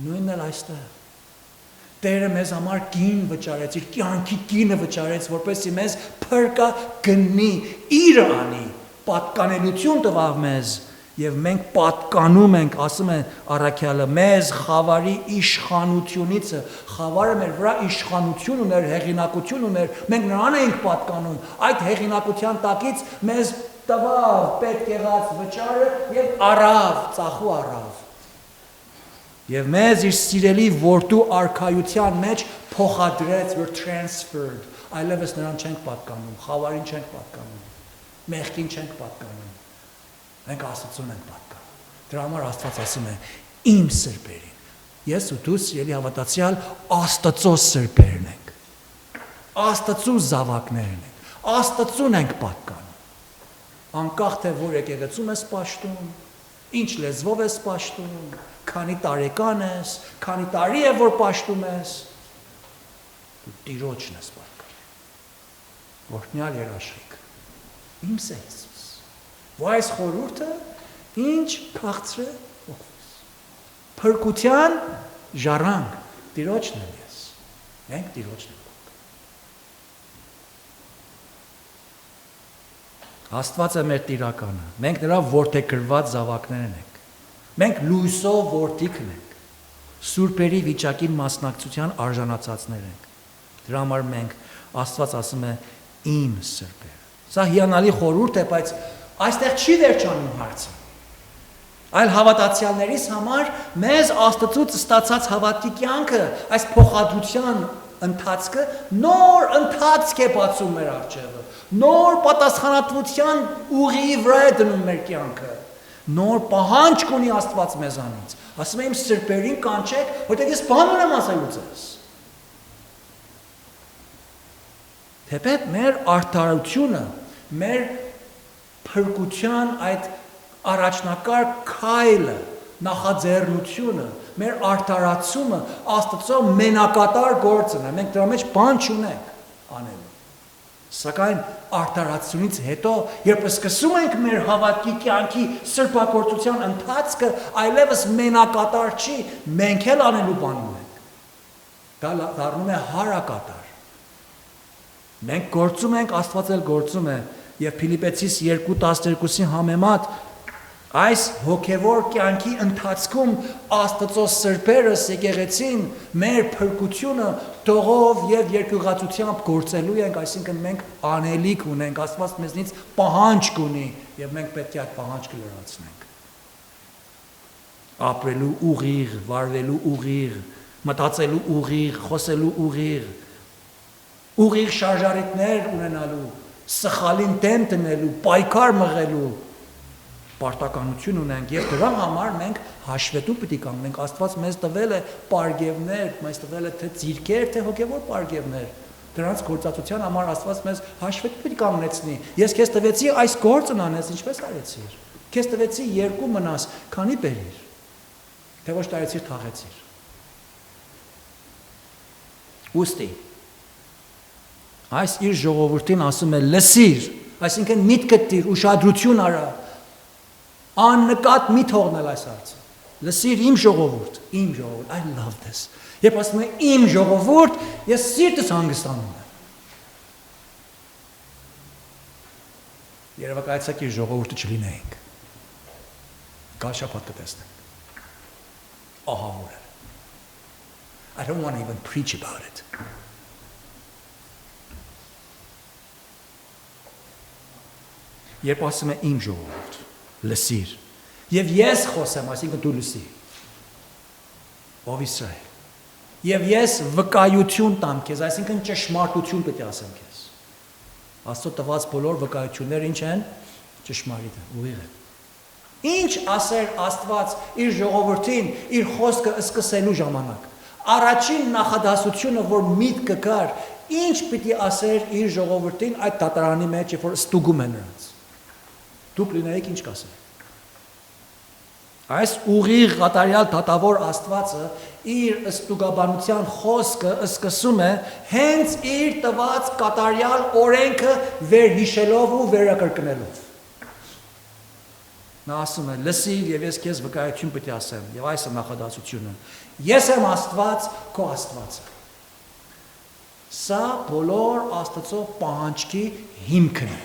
Նույնն էլ այստեղ։ Տերը մեզ համար գին վճարեց, իր կյանքի գինը վճարեց, որպեսզի մեզ փրկա գնի, իրը անի, պատկանելություն տվավ մեզ Եվ մենք պատկանում ենք, ասում են առաքյալը, մեզ խավարի իշխանությունից, խավարը մեր վրա իշխանություն ուներ, հեղինակություն ուներ, մենք նրան ենք պատկանում, այդ հեղինակության տակից մեզ տվավ պետք եղած վճարը եւ առավ, ծախու առավ։ Եվ մեզ իր սիրելի որդու արքայության մեջ փոխադրեց, were transferred, այլևս նրան չենք պատկանում, խավարին չենք պատկանում, մեղքին չենք պատկանում, մենք Աստծուն ենք պատկանում։ Դրա համար Աստված ասում է իմ սրբերին։ Ես ու դու սիրելի հավատացյալ Աստծո սրբերն ենք։ Աստծո զավակներն ենք։ Աստծուն ենք պատկանում։ Անկախ թե որ եկեղեցում ես պաշտում, ինչ լեզվով ես պաշտում, քանի տարեկան ես, քանի տարի է որ պաշտում ես, դու Տիրոջն ես պատկանում։ Օրհնյալ երաշխիք։ Իմ սենց Ու այս խորհուրդը ինչ քաղցր է օգտվես։ Փրկության ժառանգ Տիրոջն եմ ես։ Մենք Տիրոջն ենք։ Աստված է մեր տիրականը։ Մենք նրա որդեգրված զավակներն ենք։ Մենք լույսով որդիքն ենք։ Սուրբերի վիճակին մասնակցության արժանացածներ ենք։ Դրա համար մենք Աստված ասում է իմ սրբերը։ Սա հիանալի խորհուրդ է, բայց այստեղ չի վերջանում հարցը։ Այլ հավատացյալներիս համար մեզ Աստծուց ստացած հավատքի կյանքը, այս փոխադրության ընթացքը նոր ընթացք է բացում մեր առջևը, նոր պատասխանատվության ուղիի վրա է դնում մեր կյանքը, նոր պահանջ կունի Աստված մեզանից։ Ասում եմ սրբերին կանչեք, որտեղ ես բան ունեմ ասելու ձեզ։ Թեպետ մեր արդարությունը, մեր փրկության այդ առաջնակարգ քայլը, նախաձեռնությունը, մեր արդարացումը Աստծո մենակատար գործն է, մենք դրա մեջ բան չունենք անելու։ Սակայն արդարացությունից հետո, երբ սկսում ենք մեր հավատքի կյանքի սրբագործության ընթացքը, այլևս մենակատար չի, մենք էլ անելու բան ունենք։ Դա դառնում է հարակատար։ Մենք գործում ենք, Աստված էլ գործում է, եւ Փիլիպեցիս 2:12-ի համեմատ այս հոգևոր կյանքի ընթացքում Աստծո սրբերս եկեղեցին մեր փրկությունը տողով եւ երկյուղացությամբ գործելու ենք, այսինքն մենք անելիք ունենք, Աստված մեզնից պահանջ կունի եւ մենք պետք է այդ պահանջը լրացնենք։ Ապրելու ուղիղ, վարվելու ուղիղ, մտածելու ուղիղ, խոսելու ուղիղ շարժարիտներ ունենալու, սխալին դեմ տնելու, պայքար մղելու պարտականություն ունենք եւ դրա համար մենք հաշվետու պետք է կանգնենք։ Աստված մեզ տվել է պարգևներ, մեզ տվել է թե ծիրքեր, թե հոգեվոր պարգևներ։ Դրանց գործածության համար Աստված մեզ հաշվետու պետք է կանգնեցնի։ Ես քեզ տվեցի այս գործն անես, ինչպես արեցիր։ Քեզ տվեցի 2 մնաս, քանի բերիր։ Թե ոչ տարեցիր, թաղեցիր։ Ոստի Այս իր ժողովրդին ասում է լսիր, այսինքն միտքդ տիր, ուշադրություն արա, աննկատ մի թողնել այս հարցը, լսիր իմ ժողովուրդ, I love this, երբ ասում է իմ ժողովուրդ, ես սիրտս հանգստանում եմ, երևակայացակ իր ժողովուրդը չլինեինք, գալ շաբաթ կտեսնենք, ահա որ է, I don't want to even preach about it. Երբ ասում է իմ ժողովուրդ, լսիր, եւ ես խոսեմ, այսինքն դու լսիր, ով Իսրայել, եւ ես վկայություն տամ քեզ, այսինքն ճշմարտություն պետք է ասեմ քեզ, Աստծո տված բոլոր վկայությունները ինչ են, ճշմարիտ են, ուղիղ են, ինչ ասեր Աստված իր ժողովրդին, իր խոսքը սկսելու ժամանակ, առաջին նախադասությունը, որ միտքը կար, ինչ պիտի ասեր իր ժողովրդին այդ դատարանի մեջ, երբ որ ստուգում են նրանց, դուք լինեիք ինչ կասեք։ Այս ուղիղ կատարյալ դատավոր Աստվածը իր ստուգաբանության խոսքը սկսում է հենց իր տված կատարյալ օրենքը վերհիշելով ու վերակրկնելով։ Նա ասում է լսիր եւ ես քեզ վկայություն պետք է ասեմ եւ այս է նախադասությունը ես եմ Աստված քո Աստվածը Սա բոլոր Աստծո պահանջքի հիմքն է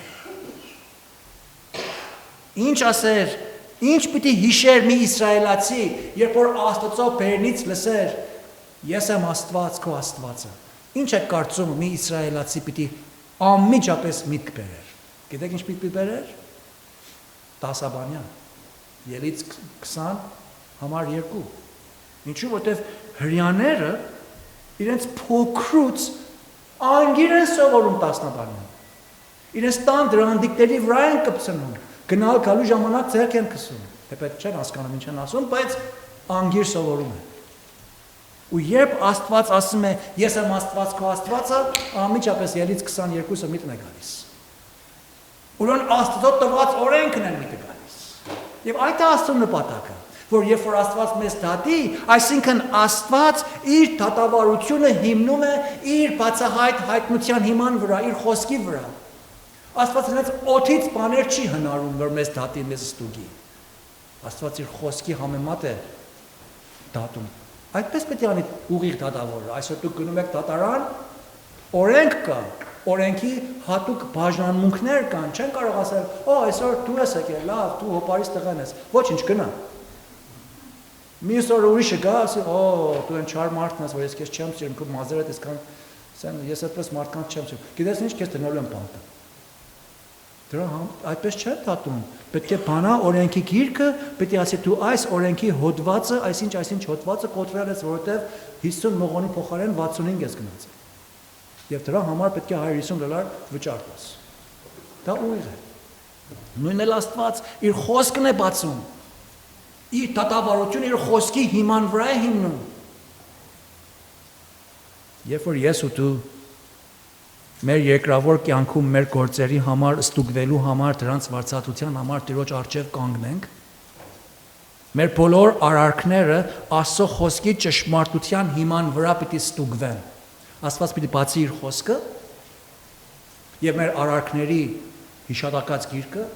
Ինչ ասեր Ինչ պիտի հիշեր մի իսրայելացի, երբ որ Աստծո բերնից լսեր, ես եմ Աստված քո Աստվածը։ Ինչ է կարծում մի իսրայելացի պիտի անմիջապես միտք բերեր։ Գիտեք ինչ պիտի բերեր։ Դասաբանյան։ Ելից 20 համար 2։ Ինչու որտեվ հрьяաները իրենց փոքրուց անգիր են սովորում դասնաբանյան։ Իրենց տան դրանդիկների վրա են կպցնում, գնալ գալու ժամանակ ձեռք են քսում։ Թեպետ չեն հասկանում ինչ են ասում, բայց անգիր սովորում են։ Ու երբ Աստված ասում է, ես եմ Աստված քո Աստվածը, անմիջապես Ելից 22-ը միտն է գալիս։ Ուրեմն Աստծո տված օրենքն են միտը գալիս։ Եվ այդ է Աստծո նպատակը, որ երբ որ Աստված մեզ դատի, այսինքն Աստված իր դատավարությունը հիմնում է իր բացահայտ հայտնության հիման վրա, իր խոսքի վրա։ Աստված հենց օդից բաներ չի հնարում, որ մեզ դատի, մեզ ստուգի։ Աստված իր խոսքի համեմատ է դատում։ Այդպես պետք է անի ուղիղ դատավորը։ Այսօր դուք գնում եք դատարան, օրենք կա, օրենքի հատուկ բաժանմունքներ կան, չեն կարող ասել, «Օ, այսօր դու ես եկել, լավ, դու հոպարից տղան ես»։ Ոչինչ գնա։ Մյուս օրը ուրիշը գա, ասի, «Օ, դու այն չար մարդն ես, որ ես քեզ չեմ սիրում, քո մազերդ այսքան, ես այդպես մարդկանց չեմ սիրում»։ Գիտես ինչ, քեզ դնելու եմ բանտը։ Դրա այդպես չէ դատում։ Պետք է բանա օրենքի գիրքը, պետք է ասի դու այս օրենքի հոդվածը, այսինչ հոդվածը կոտրել ես, որովհետև 50 մողոնի փոխարեն 65 ես գնացել։ Եվ դրա համար պետք է 150 դոլար վճար տաս։ Դա ուղիղ է։ Նույնն էլ Աստված իր խոսքն է բացում։ Իր դատավարությունը իր խոսքի հիման վրա է հիմնում։ Երբ որ ես ու դու մեր երկրավոր կյանքում մեր գործերի համար, ստուգվելու համար, դրանց վարձատրության համար Տիրոջ առջև կանգնենք, մեր բոլոր արարքները Աստծո խոսքի ճշմարտության հիման վրա պիտի ստուգվեն։ Աստված պիտի բացի իր խոսքը եւ մեր արարքների հիշատակած գիրքը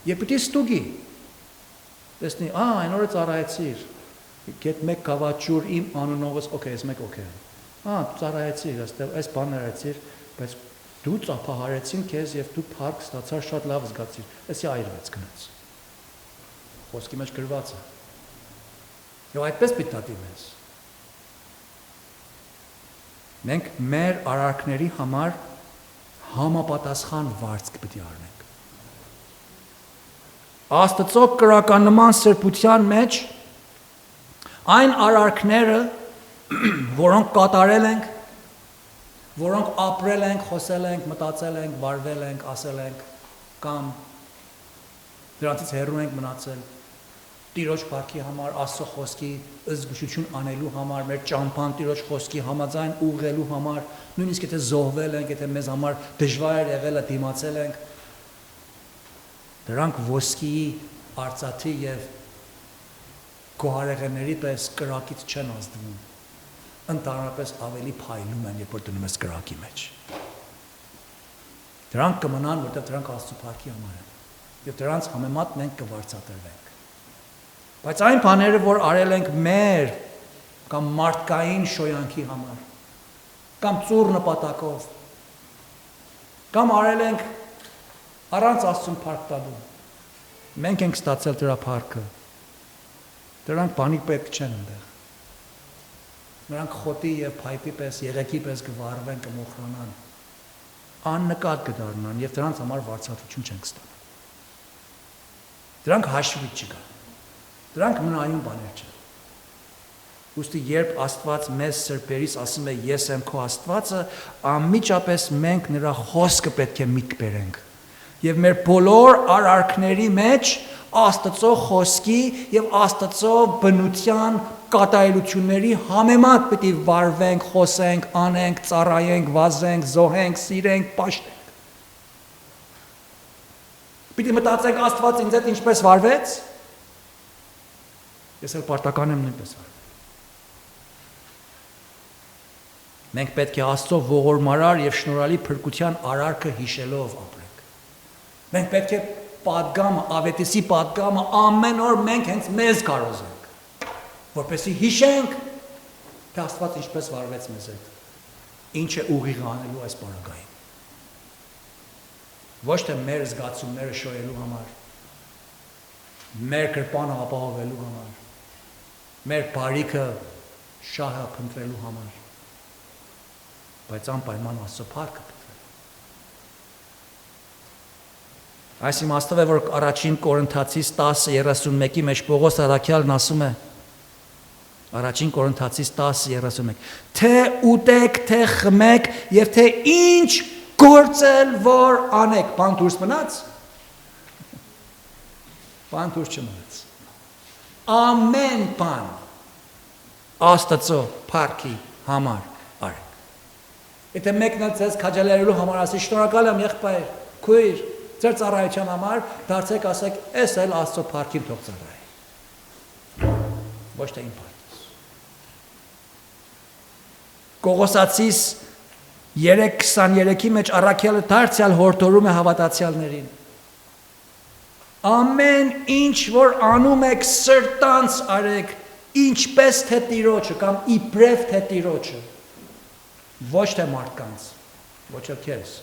եւ պիտի ստուգի։ Տեսնի, այն օրը ծառայեցիր, գետ մեկ կավաճուր իմ անունովս, օքեյ, ես մեկ օքեյ։ Ծառայեցիր, այս բանն արեցիր, բայց դու ծափահարեցին քեզ եւ դու փառք ստացար, շատ լավ զգացիր։ Էսի այրվեց գնաց։ Խոսքի մեջ գրված է։ Եվ այդպես պիտի դատի մեզ։ Մենք մեր արարքների համար համապատասխան վարձք պիտի առնենք։ Աստծո կրականնման սրբության մեջ այն արարքները, որոնք կատարել ենք, որոնք ապրել ենք, խոսել ենք, մտածել ենք, վարվել ենք, ասել ենք, կամ դրանցից հեռու ենք մնացել, Տիրոջ փառքի համար, Աստծո խոսքի զգուշություն անելու համար, մեր ճամփան Տիրոջ խոսքի համաձայն ուղղելու համար, նույնիսկ եթե զոհվել ենք, եթե մեզ համար դժվար է եղել է դիմացել ենք, դրանք ոսկի, արծաթի եւ գոհարեղենների պես կրակից չեն ազդվում։ Ընդհանրապես ավելի փայլում են, երբ որ դնում ես կրակի մեջ։ Դրանք կմնան, որտեղ դրանք Աստծո փառքի համար են։ Եվ դրանց համեմատ մենք կվարձատրվենք։ Բայց այն բաները, որ արել ենք մեր կամ մարդկային շոյանքի համար, կամ ծուռ նպատակով, կամ արել ենք առանց Աստծուն փառք տալու, մենք ենք ստացել դրա փառքը։ Դրանք բանի պետք չեն այնտեղ։ Նրանք խոտի եւ փայտի պես, եղեգի պես կվառվեն, կմոխրանան, աննկատ կդառնան եւ դրանց համար վարձատրություն չենք ստանա։ Դրանք հաշվի չկան։ Դրանք մնայուն բաներ չեն։ Ուստի երբ Աստված մեզ սրբերից ասում է ես եմ քո Աստվածը, անմիջապես մենք նրա խոսքը պետք է միտք բերենք։ Եվ մեր բոլոր արարքների մեջ Աստծո խոսքի եւ Աստծո բնության կատարելությունների համեմատ պիտի վարվենք, խոսենք, անենք, ծառայենք, վազենք, զոհենք, սիրենք, պաշտենք։ Պիտի մտածենք Աստված ինձ հետ ինչպես վարվեց։ Ես էլ պարտական եմ նույնպես վարվել։ Մենք պետք է Աստծո ողորմարար եւ շնորհալի փրկության արարքը հիշելով ապրենք։ Մենք պետք է պատգամը, ավետիսի պատգամը ամեն օր մենք հենց մեզ կարոզենք, որպեսզի հիշենք, թե Աստված ինչպես վարվեց մեզ հետ, ինչ է ուղիղ անելու այս պարագային։ Ոչ թե մեր զգացումները շոյելու համար, մեր գրպանը ապահովելու համար, մեր բարիքը շահը փնտրելու համար, բայց անպայման Աստծո փառքը փնտրելու։ Այս իմաստով է, որ առաջին Կորինթացիս 10:31-ի մեջ Պողոս առաքյալն ասում է, առաջին Կորինթացիս 10:31, թե ուտեք, թե խմեք եւ թե ինչ գործել որ անեք, բան դուրս մնաց։ Բան դուրս չմնաց։ Ամեն բան Աստծո փառքի համար արեք։ Եթե մեկն էլ ձեզ քաջալերելու համար ասի շնորհակալ եմ եղբայր, քույր, ձեր ծառայության համար, դարձեք ասեք, էս էլ Աստծո փառքին թող ծառայի։ Ոչ թե իմ փառքս։ Կողոսացիս 3:23-ի մեջ առաքյալը դարձյալ հորդորում է հավատացյալներին։ Ամեն ինչ որ անում եք սրտանց արեք, ինչպես թե Տիրոջը կամ իբրև թե Տիրոջը, ոչ թե մարդկանց, ոչ էլ քեզ,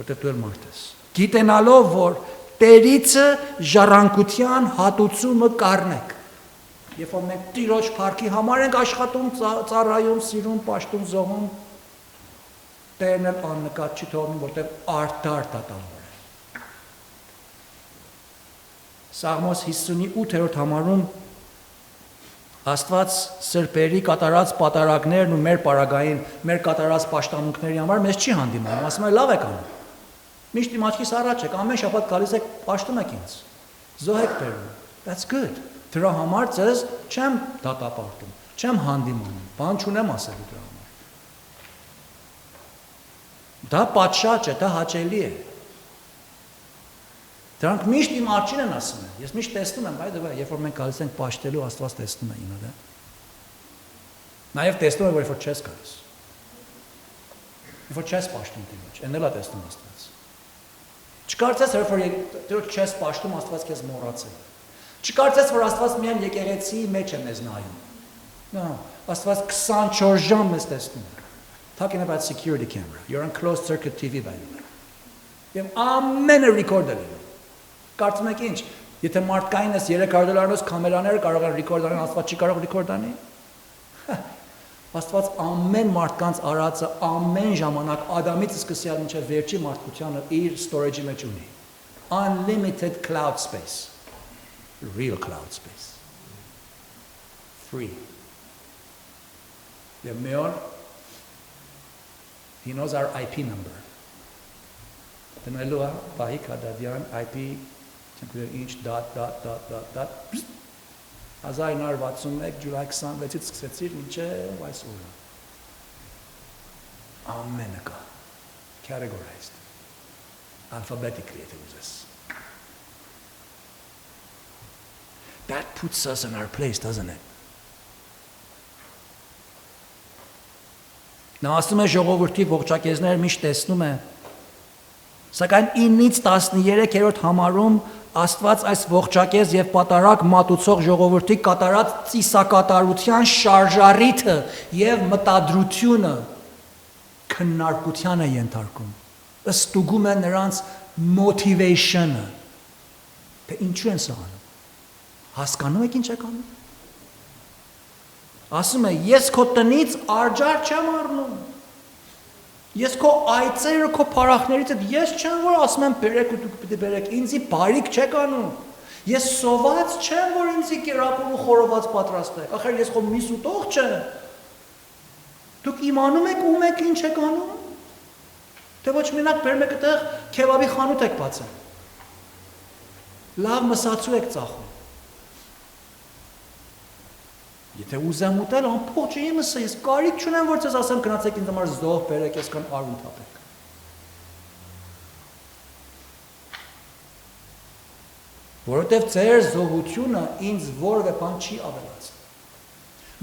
որտեղ դու էլ մարդ ես։ Գիտենալով, որ Տերիցը ժառանգության հատուցումը կառնեք։ Երբ որ մենք Տիրոջ փառքի համար ենք աշխատում, ծառայում, սիրում, պաշտում, զոհում, Տերն էլ աննկատ չի թողնում, որտեղ արդար դատավոր է։ Սաղմոս 58-րդ համարում Աստված սրբերի կատարած պատարագներն ու մեր պարագային, մեր կատարած պաշտամունքների համար մեզ չի հանդիմանում, ասում է լավ եք անում։ Միշտ իմ աչքիս առաջ եք, ամեն շաբաթ գալիս եք, պաշտում եք ինձ, զոհ եք բերում, that's good, դրա համար ձեզ չեմ դատապարտում, չեմ հանդիմանում, բան չունեմ ասելու դրա համար։ Դա պատշաճ է, դա հաճելի է։ Դրանք միշտ իմ արջին են ասում են, ես միշտ տեսնում եմ, by the way, երբ որ մենք գալիս ենք պաշտելու, Աստված տեսնում է ինը, դա։ Նաև տեսնում է, որ երբ որ չես գալիս։ Երբ որ չես պաշտում Տիրոջ, այն էլ է տեսնում Աստված։ Չկարծես, երբ որ Տիրոջ չես պաշտում, Աստված քեզ մոռացել։ Չկարծես, որ Աստված միայն եկեղեցի մեջ է մեզ նայում։ No, Աստված 24 ժամ մեզ տեսնում է։ Talking about security camera. You're on closed circuit TV by the way. Եվ ամենը record է լինում։ Կարծում եք ինչ, եթե մարդկային ես $300 կամերաները կարող են record անեն, Աստված չի կարող record անի։ Աստված ամեն մարդկանց արածը ամեն ժամանակ Ադամից սկսյալ մինչև վերջի մարդկությանը իր storage-ի մեջ ունի։ Unlimited cloud space. Real cloud space. Free. Եվ մի օր he knows our IP number. Դնելու է Վահիկ Հադադյան IP ինչ dot 1961 July 26-ից սկսեցիր մինչև այս օրը։ Ամենը կա, categorized, alphabetically եթե ուզես։ That puts us in our place, doesn't it? Նա ասում է ժողովրդի ողջակեզներ միշտ տեսնում է, սակայն 9-ից 13-րդ համարում Աստված այս ողջակեզ եւ պատարակ մատուցող ժողովրդի կատարած ծիսակատարության շարժառիթը եւ մտադրությունը քննարկության է ենթարկում։ Ստուգում է նրանց motivation-ը։ Թե ինչու են սա անում։ Հասկանում եք ինչ եք անում։ Ասում է, ես քո տնից արջար չեմ առնում։ Ես քո այծերը, քո փարախներից հետ ես չեմ, որ ասում եմ բերեք ու դուք պիտի բերեք, ինձի բարիք չեք անում։ Ես սոված չեմ, որ ինձի կերակուր ու խորոված պատրաստեք։ Ախր ես քո միս ուտող չեմ։ Դուք իմանում եք ում եք ինչ եք անում։ Թե ոչ մենակ բերում եք այդտեղ քեբաբի խանութ եք բացել։ Լավ մսացու եք ծախում։ Եթե ուզեմ ուտել, ամփոփ չի իմսը, ես կարիք չունեմ, որ ձեզ ասեմ գնացեք ինձ համար զոհ բերեք, այսքան արուն թափեք։ Որովհետև ձեր զոհությունը ինձ որևէ բան չի ավելացնում։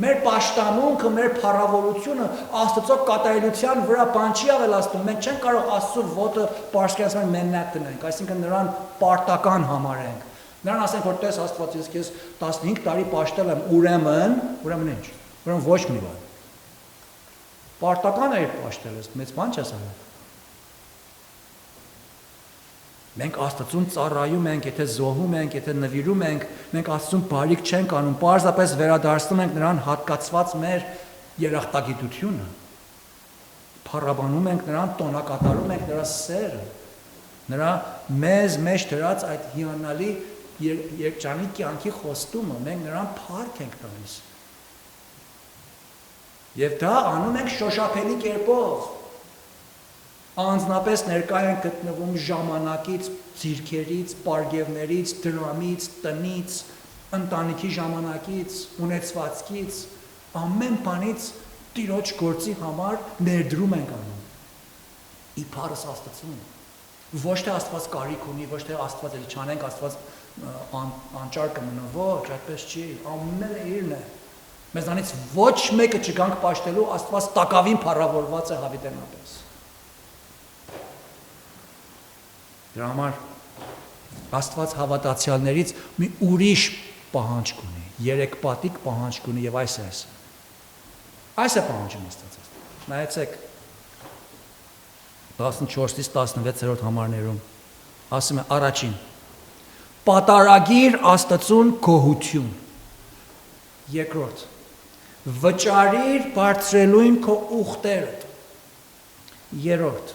Մեր պաշտամունքը, մեր փառավորությունը Աստծո կատարելության վրա բան չի ավելացնում։ Մենք չենք կարող Աստծո ոտը պարսկերացնել մենակ տնենք, այսինքն նրան պարտական համարենք։ Նրան ասենք, որ տես Աստված, ես քեզ 15 տարի պաշտել եմ, ուրեմն ինչ, ուրեմն ոչ մի բան։ Պարտական է պաշտել ես, մեծ բան չես արել։ Մենք Աստծուն ծառայում ենք, եթե զոհում ենք, եթե նվիրում ենք, մենք Աստծուն բարիք չենք անում, պարզապես վերադարձնում ենք նրան հատկացված մեր երախտագիտությունը։ Փառաբանում ենք նրան, տոնակատարում ենք նրա սերը, նրա մեզ մեջ դրած այդ հիանալի երկճանի կյանքի խոստումը, մենք նրան փառք ենք տալիս։ Եվ դա անում ենք շոշափելի կերպով։ Անձնապես ներկա են գտնվում ժամանակից, ձիրքերից, պարգևներից, դրամից, տնից, ընտանիքի ժամանակից, ունեցվածքից, ամեն բանից Տիրոջ գործի համար ներդրում ենք անում։ Իբարս Աստծուն։ Ոչ թե Աստված կարիք ունի, ոչ թե Աստված էլի չանենք, Աստված անճար կմնա, ոչ, այդպես չի, ամենը իրն է։ Մեզանից ոչ մեկը չգանք պաշտելու, Աստված տակավին փառավորված է հավիտենապես։ Դրա համար Աստված հավատացյալներից մի ուրիշ պահանջ ունի, երեկպատիկ պահանջ ունի եւ այս է։ Այս է պահանջում Աստված։ Նայեցեք 14-ից 16-րդ համարներում ասում է առաջին. Պատարագիր Աստծուն գոհություն։ Երկրորդ. Վճարիր բարձրելույն քո ուխտերը։ Երրորդ.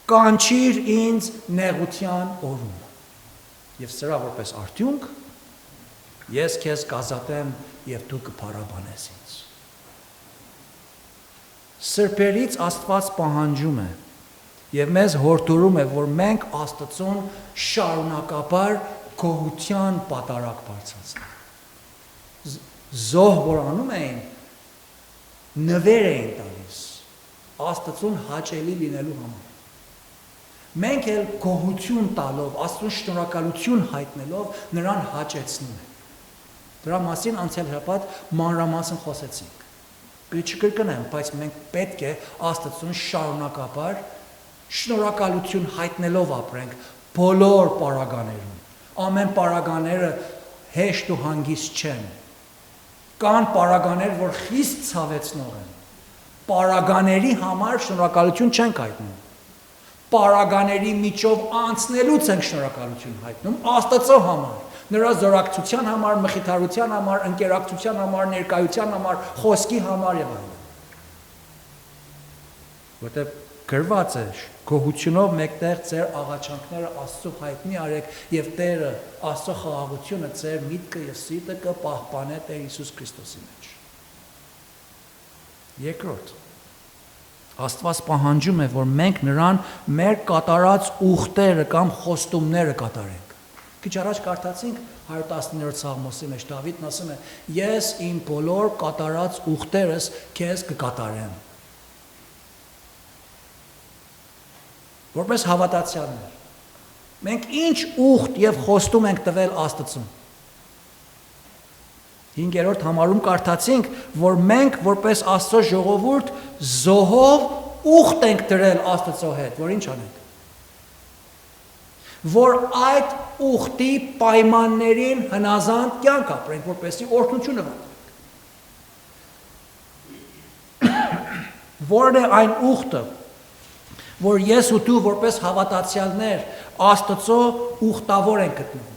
Կանչիր ինձ նեղության օրում։ Եվ սրա որպես արդյունք ես քեզ կազատեմ եւ դու կփառաբանես ինձ։ Սրբերից Աստված պահանջում է եւ մեզ հորդորում է, որ մենք Աստծուն շարունակաբար գոհության պատարակ բարձրացնենք։ Զոհ որ անում էին, նվեր էին տալիս Աստծուն հաճելի լինելու համար։ Մենք էլ գոհություն տալով, Աստծուն շնորհակալություն հայտնելով նրան հաճեցնում ենք։ Դրա մասին անցյալ շաբաթ մանրամասն խոսեցինք։ Չկրկնեմ, բայց մենք պետք է Աստծուն շարունակաբար շնորհակալություն հայտնելով ապրենք բոլոր պարագաներում։ Ամեն պարագաները հեշտ ու հանգիստ չեն։ Կան պարագաներ, որ խիստ ցավեցնող են։ Պարագաների համար շնորհակալություն չենք հայտնում։ Պարագաների միջով անցնելուց ենք շնորհակալություն հայտնում Աստծո համար, նրա զորակցության համար, մխիթարության համար, ընկերակցության համար, ներկայության համար, խոսքի համար եւ այլն։ Որտեղ գրված է գոհությունով մեկտեղ ձեր աղաչանքները Աստծո հայտնի արեք եւ Տերը Աստծո խաղաղությունը ձեր միտքը եւ սիրտը կպահպանե Տեր Հիսուս Քրիստոսի մեջ։ Երկրորդ, Աստված պահանջում է, որ մենք նրան մեր կատարած ուխտերը կամ խոստումները կատարենք։ Քիչ առաջ կարդացինք 119-րդ Սաղմոսի մեջ Դավիթն ասում է. Ես իմ բոլոր կատարած ուխտերս քեզ կկատարեմ։ Որպես հավատացյալներ, մենք ինչ ուխտ եւ խոստում ենք տվել Աստծուն։ 5-րդ համարում կարդացինք, որ մենք որպես Աստծո ժողովուրդ զոհով ուխտ ենք դրել Աստծո հետ, որ ինչ անենք։ Որ այդ ուխտի պայմաններին հնազանդ կյանք ապրենք, որպեսզի օրհնությունը վատենք։ Որն է այն ուխտը, որ ես ու դու որպես հավատացյալներ Աստծո ուխտավոր ենք գտնվում։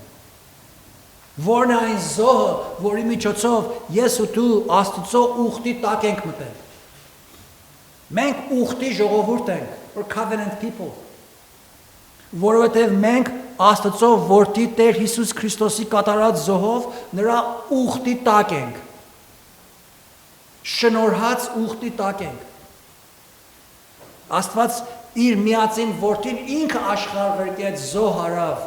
Որն է այն զոհը, որի միջոցով ես ու դու Աստծո ուխտի տակ ենք մտել։ Մենք ուխտի ժողովուրդ ենք, or covenant people, որովհետև մենք Աստծո որդի Տեր Հիսուս Քրիստոսի կատարած զոհով նրա ուխտի տակ ենք։ Շնորհած ուխտի տակ ենք։ Աստված իր միածին որդին ինքը աշխարհվերկեց զոհ արավ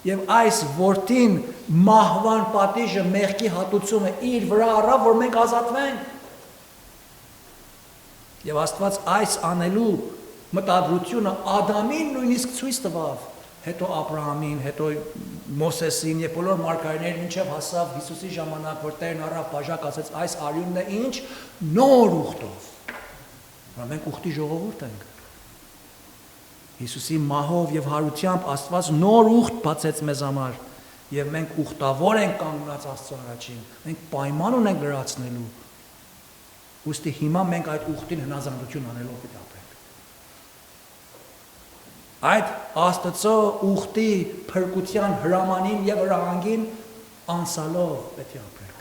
եւ այս որդին մահվան պատիժը մեղքի հատուցումը իր վրա առավ, որ մենք ազատվենք։ Եվ Աստված այս անելու մտադրությունը Ադամին նույնիսկ ցույց տվավ, հետո Աբրահամին, հետո Մոսեսին եւ բոլոր մարգարեներին, մինչեւ հասավ Հիսուսի ժամանակ, որ Տերն առավ բաժակ, ասեց այս արյունն է ինչ նոր ուխտով։ Որ մենք ուխտի ժողովուրդ ենք։ Հիսուսի մահով եւ հարությամբ Աստված նոր ուխտ բացեց մեզ համար եւ մենք ուխտավոր ենք կանգնած Աստծո առաջին։ Մենք պայման ունենք լրացնելու։ Ուստի հիմա մենք այդ ուխտին հնազանդություն անելով պետք է ապրենք։ Այդ Աստծո ուխտի փրկության հրամանին եւ հրահանգին անսալով պետք է ապրենք։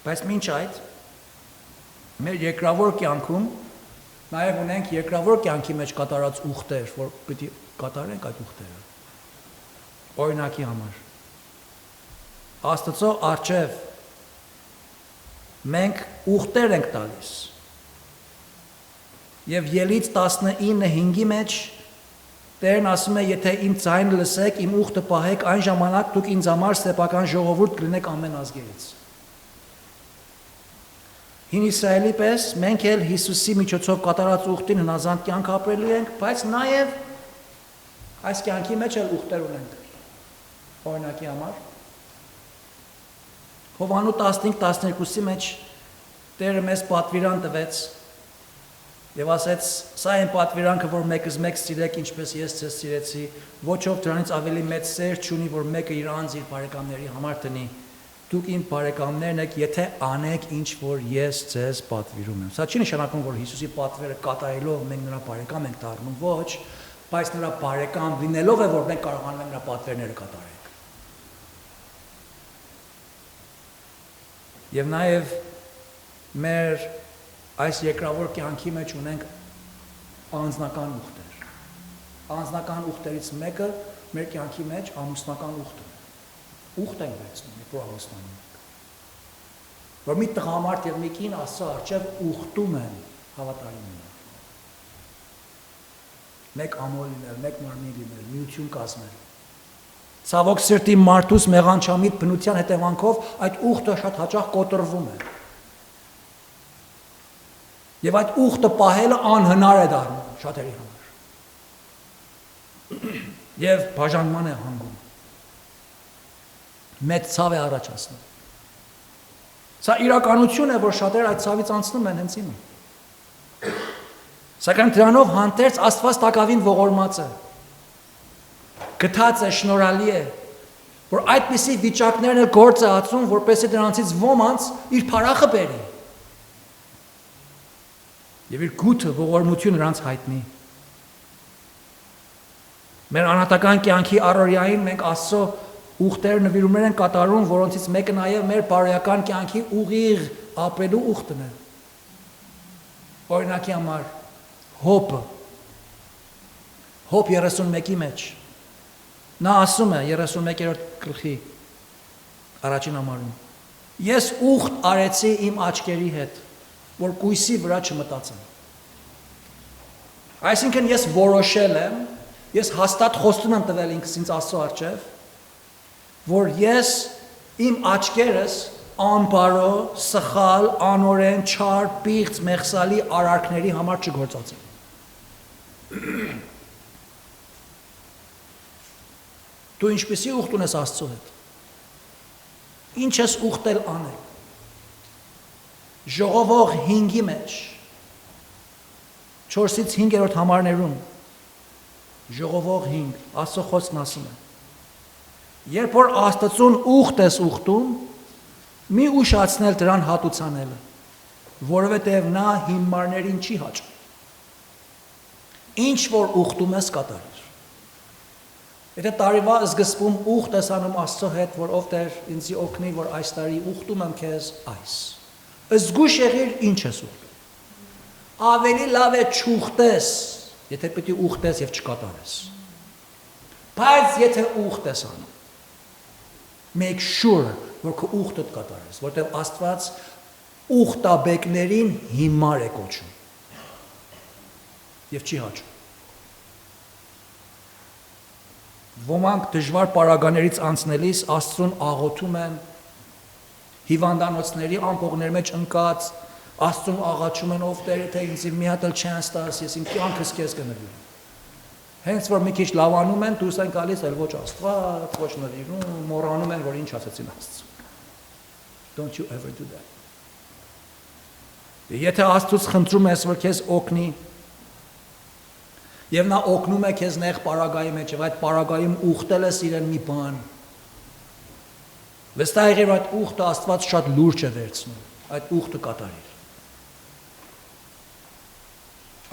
Բայց մինչ այդ մեր երկրավոր կյանքում նաև ունենք երկրավոր կյանքի մեջ կատարած ուխտեր, որ պիտի կատարենք այդ ուխտերը։ Օրինակի համար Աստծո առջև մենք ուխտեր ենք տալիս։ Եվ Ելից 19:5-ի մեջ Տերն ասում է, եթե իմ ձայնը լսեք, իմ ուխտը պահեք, այն ժամանակ դուք ինձ համար սեփական ժողովուրդ կլինեք ամեն ազգերից։ Հին Իսրայելի պես մենք էլ Հիսուսի միջոցով կատարած ուխտին հնազանդ կյանք ապրելու ենք, բայց նաև այս կյանքի մեջ էլ ուխտեր ունենք։ Օրինակի համար Հովանու 15:12-ի մեջ Տերը մեզ պատվիրան տվեց եւ ասեց. «Սա այն պատվիրանքը, որ մեկս մեկ սիրեք, ինչպես ես ձեզ սիրեցի, ոչով դրանից ավելի մեծ սեր չունի, որ մեկը իր անձ իր բարեկամների համար տնի։ Դուք իմ բարեկամներն եք, եթե անեք ինչ որ ես ձեզ պատվիրում եմ»։ Սա չի նշանակում, որ Հիսուսի պատվերը կատարելով մենք նրա բարեկամ ենք դառնում, ոչ, բայց նրա բարեկամ լինելով է, որ մենք կարողանում ենք նրա պատվերները կատարենք։ Եվ նաև մեր այս երկրավոր կյանքի մեջ ունենք անձնական ուխտեր։ Անձնական ուխտերից մեկը մեր կյանքի մեջ ամուսնական ուխտն է։ Ուխտ ենք վերցնում, որ ամուսնանում ենք։ Որ մի տղամարդ եւ մի կին Աստծո առջև ուխտում են հավատարիմին։ Մեկ ամոլ լինել, մեկ մարմին լինել, միություն կազմել։ Ցավոք սրտի մարդուս մեղանչամիտ բնության հետևանքով այդ ուխտը շատ հաճախ կոտրվում է։ Եվ այդ ուխտը պահելը անհնար է դառնում շատերի համար։ Եվ բաժանման է հանգում։ Մեծ ցավ է առաջացնում։ Սա իրականություն է, որ շատերը այդ ցավից անցնում են հենց ինը։ Սակայն դրանով հանդերձ Աստված տակավին ողորմած է։ Գթած է, շնորհալի է, որ այդպիսի վիճակներն էլ գործ է ածում, որպեսզի դրանցից ոմանց իր փառախը բերի։ Եվ իր գութը ողորմություն նրանց հայտնի։ Մեր անհատական կյանքի առօրյային մենք Աստծո ուխտեր նվիրումներ են կատարում, որոնցից մեկը նաև մեր բարոյական կյանքի ուղիղ ապրելու ուխտն է։ Օրինակի համար Հոբը Հոբ 31-ի մեջ նա ասում է 31-րդ գլխի առաջին համարում. Ես ուխտ արեցի իմ աչքերի հետ, որ կույսի վրա չմտածեմ։ Այսինքն ես որոշել եմ, ես հաստատ խոստում եմ տվել ինքս ինձ Աստծո առջև, որ ես իմ աչքերս անբարո, սխալ, անօրեն, չար, պիղծ, մեղսալի արարքների համար չգործածեմ։ Դու ինչպեսի ուխտ ունես Աստծո հետ։ Ինչ ես ուխտել անել։ Ժողովող 5-ի մեջ 4-ից 5-րդ համարներում ժողովող 5 Աստծո խոսքն ասում է. Երբ որ Աստծուն ուխտ ես ուխտում, մի ուշացնել դրան հատուցանելը, որովհետև նա հիմարներին չի հաճում։ Ինչ որ ուխտում ես կատարիր։ Եթե տարիվա սկզբում ուխտ ես անում Աստծո հետ, որ ով Տեր ինձ օգնի, որ այս տարի ուխտում եմ քեզ այս։ Զգուշ եղիր ինչ ես ուխտում։ Ավելի լավ է չուխտես, եթե պիտի ուխտես եւ չկատարես։ Բայց եթե ուխտ ես անում, make sure, որ քո ուխտը կատարես, որտեղ Աստված ուխտաբեկներին հիմար է կոչում։ Եվ չի հաճում։ Ոմանք դժվար պարագաներից անցնելիս Աստծուն աղոթում են, հիվանդանոցների ամփոփների մեջ ընկած, Աստծուն աղաչում են, ով Տեր, թե ինձ մի հատ էլ չանց տաս, ես իմ կյանքս քեզ կնվիրեմ։ Հենց որ մի քիչ լավանում են, դուրս են գալիս, էլ ոչ Աստված, ոչ նվիրում, մոռանում են, որ ինչ ասեցին Աստծուն։ Don't you ever do that։ Եթե Աստծուց խնդրում ես, որ քեզ օգնի, եւ նա օգնում է քեզ նեղ պարագայի մեջ, եւ այդ պարագայում ուխտել ես իրեն մի բան։ Վստահ եղիր, այդ ուխտը Աստված շատ լուրջ է վերցնում, այդ ուխտը կատարիր։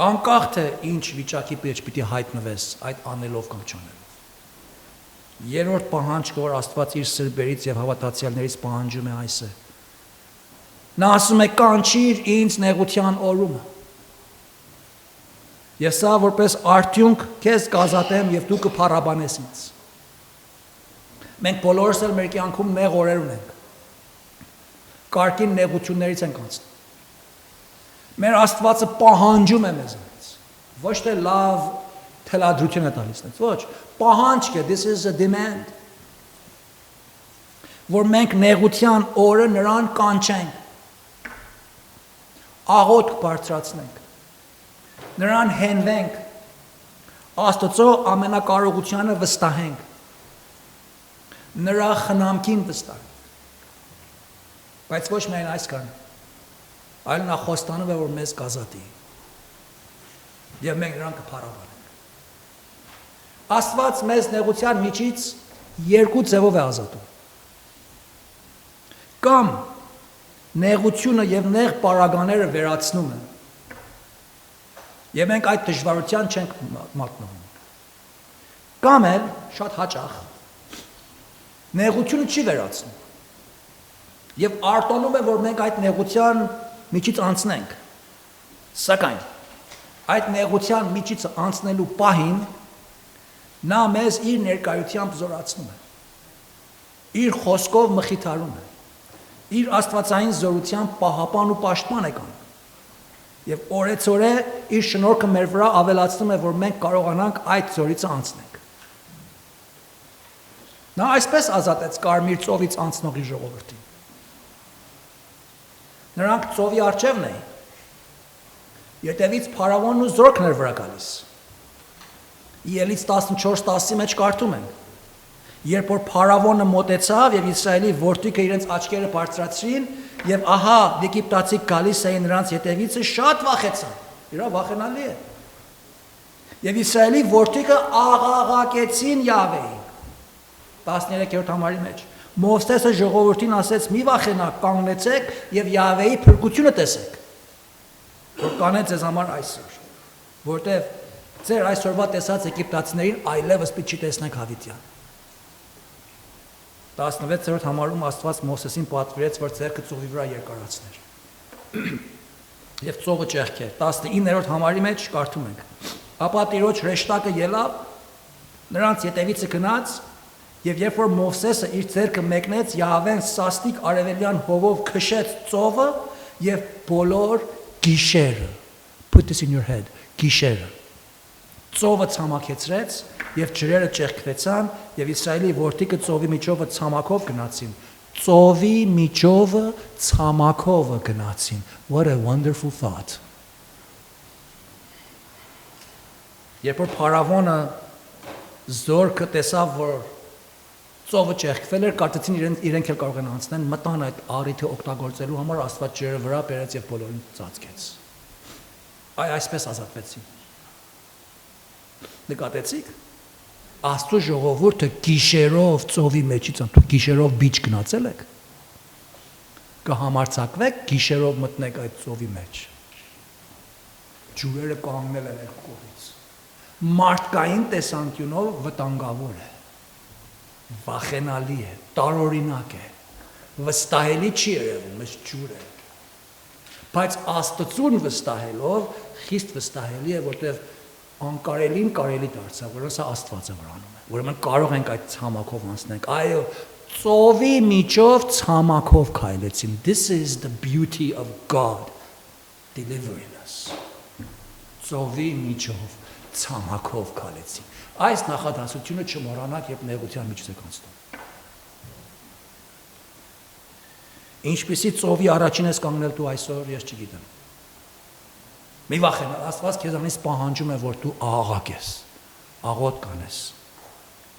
Անկախ թե ինչ վիճակի մեջ պիտի հայտնվես այդ անելով կամ չանելով։ Երրորդ պահանջը, որ Աստված իր սրբերից եւ հավատացյալներից պահանջում է, այս է։ Նա ասում է՝ կանչիր ինձ նեղության օրումը։ Ես սա որպես արդյունք քեզ կազատեմ եւ դու կփառաբանես ինձ։ Մենք բոլորս էլ մեր կյանքում նեղ օրեր ունենք։ Կարգին նեղություններից ենք անցնում։ Մեր Աստվածը պահանջում է մեզանից։ Ոչ թե լավ թելադրություն է տալիս, ոչ, պահանջ է, this is a demand։ Որ մենք նեղության օրը նրան կանչենք։ Աղոթք բարձրացնենք։ Նրան հենվենք, Աստծո ամենակարողությանը վստահենք, նրա խնամքին վստահենք, բայց ոչ միայն այսքան, այլ նա խոստանում է, որ մեզ կազատի, և մենք նրան կփառաբանենք։ Աստված մեզ նեղության միջից երկու ձևով է ազատում։ Կամ նեղությունը և նեղ պարագաները վերացնում են, և մենք այդ դժվարության չենք մատնվում։ Կամ էլ, շատ հաճախ, նեղությունը չի վերացնում, և արտոնում է, որ մենք այդ նեղության միջից անցնենք, սակայն այդ նեղության միջից անցնելու պահին նա մեզ իր ներկայությամբ զորացնում է, իր խոսքով մխիթարում է, իր աստվածային զորությամբ պահապան ու պաշտպան է կանում, և օրեցօրե իր շնորհքը մեր վրա ավելացնում է, որ մենք կարողանանք այդ զորից անցնենք։ Նա այսպես ազատեց Կարմիր ծովից անցնողի ժողովրդին։ Նրանք ծովի առջևն էին, ետևից փարավոնն ու զորքն էր վրա գալիս։ Ելից 14:10-ի մեջ կարդում ենք. Երբ որ փարավոնը մոտեցավ եւ Իսրայելի որդիքը իրենց աչքերը բարձրացրին եւ ահա եգիպտացիք գալիս էին նրանց ետևիցը, շատ վախեցան։ Իրա վախենալի է։ Եվ Իսրայելի որդիքը աղաղակեցին Յահվեին։ 13-րդ համարի մեջ Մովսեսը ժողովրդին ասեց՝ մի վախենաք, կանգնեցեք եւ Յահվեի փրկությունը տեսեք, որ կանե ձեզ համար այսօր, որտեւ ձեր այսօրվա տեսած եգիպտացիներին այլևս պիտի տեսնեք հավիտյան։ 16-րդ համարում Աստված Մովսեսին պատվիրեց, որ ձեռքը ծովի վրա երկարացներ եւ ծովը ճեղքեր։ 19-րդ համարի մեջ կարդում ենք. Ապա Տիրոջ հրեշտակը ելավ, նրանց ետևիցը գնաց, եւ երբ որ Մովսեսը իր ձեռքը մեկնեց, Յահվեն սաստիկ արևելյան հովով քշեց ծովը եւ բոլոր գիշերը, put this in your head, գիշերը ծովը ցամաքեցրեց եւ ջրերը ճեղքվեցան եւ Իսրայելի որդիքը ծովի միջովը ցամաքով գնացին։ Ծովի միջովը ցամաքով գնացին։ What a wonderful thought. Երբ որ փարավոնը զորքը տեսավ, որ ծովը ճեղքվել էր, կարծեցին իրենք էլ կարող են անցնել, մտան այդ առիթը օգտագործելու համար, Աստված ջրերը վրա բերեց եւ բոլորին ծածկեց։ Այսպես ազատվեցին։ Նկատեցիք։ Աստծո ժողովուրդը գիշերով ծովի մեջից, դուք գիշերով բիճ գնացել եք։ Կհամարցակվեք, գիշերով մտնեք այդ ծովի մեջ։ Ջուրերը կանգնել են երկու կողմից։ Մարդկային տեսանկյունով վտանգավոր է։ Վախենալի է, տարօրինակ է, վստահելի չի երևում, այս ջուր է։ Բայց Աստծուն վստահելով խիստ վստահելի է, որտեղ անկարելին կարելի դարձավ, որոնց Աստվածը վրանում է։ Ուրեմն կարող ենք այդ ցամաքով անցնենք։ Այո, ծովի միջով ցամաքով քայլեցին։ This is the beauty of God delivering us. Ծովի միջով ցամաքով քայլեցին։ Այս նախադասությունը չմոռանաք, երբ նեղության միջից եք անցնում։ Ինչպիսի ծովի առաջին ես կանգնել դու այսօր, ես չգիտեմ։ Մի վախենալ, Աստված քեզանից պահանջում է, որ դու աղաղակես, աղոթք կանես,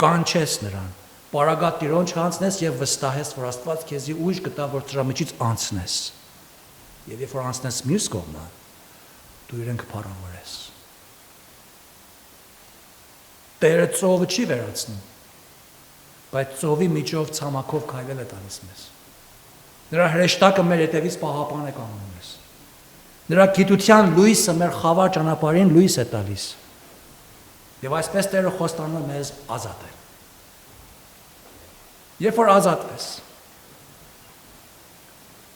կանչես նրան, պարագատ Տիրոջ հանձնես եւ վստահես, որ Աստված քեզի ուժ կտա, որ դրա միջից անցնես։ Եվ երբ որ անցնես մյուս կողմը, դու իրեն կփառավորես։ Տերը ծովը չի վերացնում, բայց ծովի միջով ցամաքով քայլել է տալիս մեզ։ Նրա հրեշտակը մեր հետևից պահապան է կանգնում մեզ։ Նրա գիտության լույսը մեր խավար ճանապարհին լույս է տալիս։ Եվ այսպես Տերը խոստանում է մեզ ազատել։ Երբ որ ազատվես,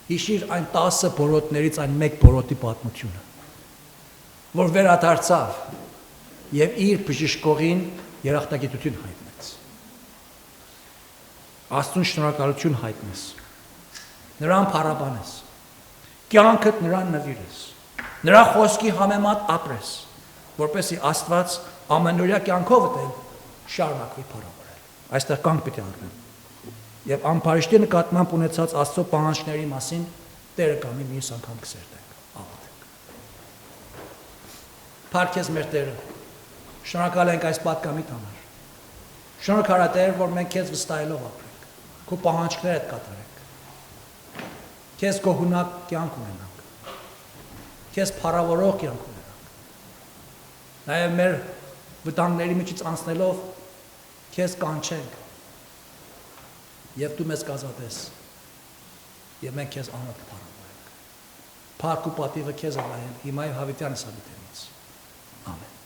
հիշիր այն 10 բորոտներից այն մեկ բորոտի պատմությունը, որ վերադարձավ եւ իր բժշկողին երախտագիտություն հայտնեց։ Աստծուն շնորհակալություն հայտնես։ Նրան փառաբանես։ Կյանքդ նրան նվիրես։ Նրա խոսքի համեմատ ապրես, որպեսզի Աստված ամենօրյա կյանքովդ էլ շարունակվի փառաբանել։ Այստեղ կանգ պիտի առնեմ։ Եվ ամբարիշտի նկատմամբ ունեցած Աստծո պահանջների մասին Տերը կամի մյուս անգամ կսերտենք, աղոթենք։ Փառք քեզ մեր Տերը։ Շնորհակալ ենք այս պատգամիտ համար։ Շնորհակալ Տեր, որ մենք քեզ վստահելով ապրենք, քո պահանջներդ կատարենք։ Քեզ քո հունակ կյանք ունենանք։ Քեզ փառավորող կյանք ունենանք։ Նաև մեր վտանգների միջից անցնելով քեզ կանչենք։ Եվ դու մեզ կազատես։ Եվ մենք քեզ անոտ փառաբանենք։ Փառք ու պատիվը քեզ աղայել, հիմա եւ հավիտյանս հավիտենից։ Ամեն։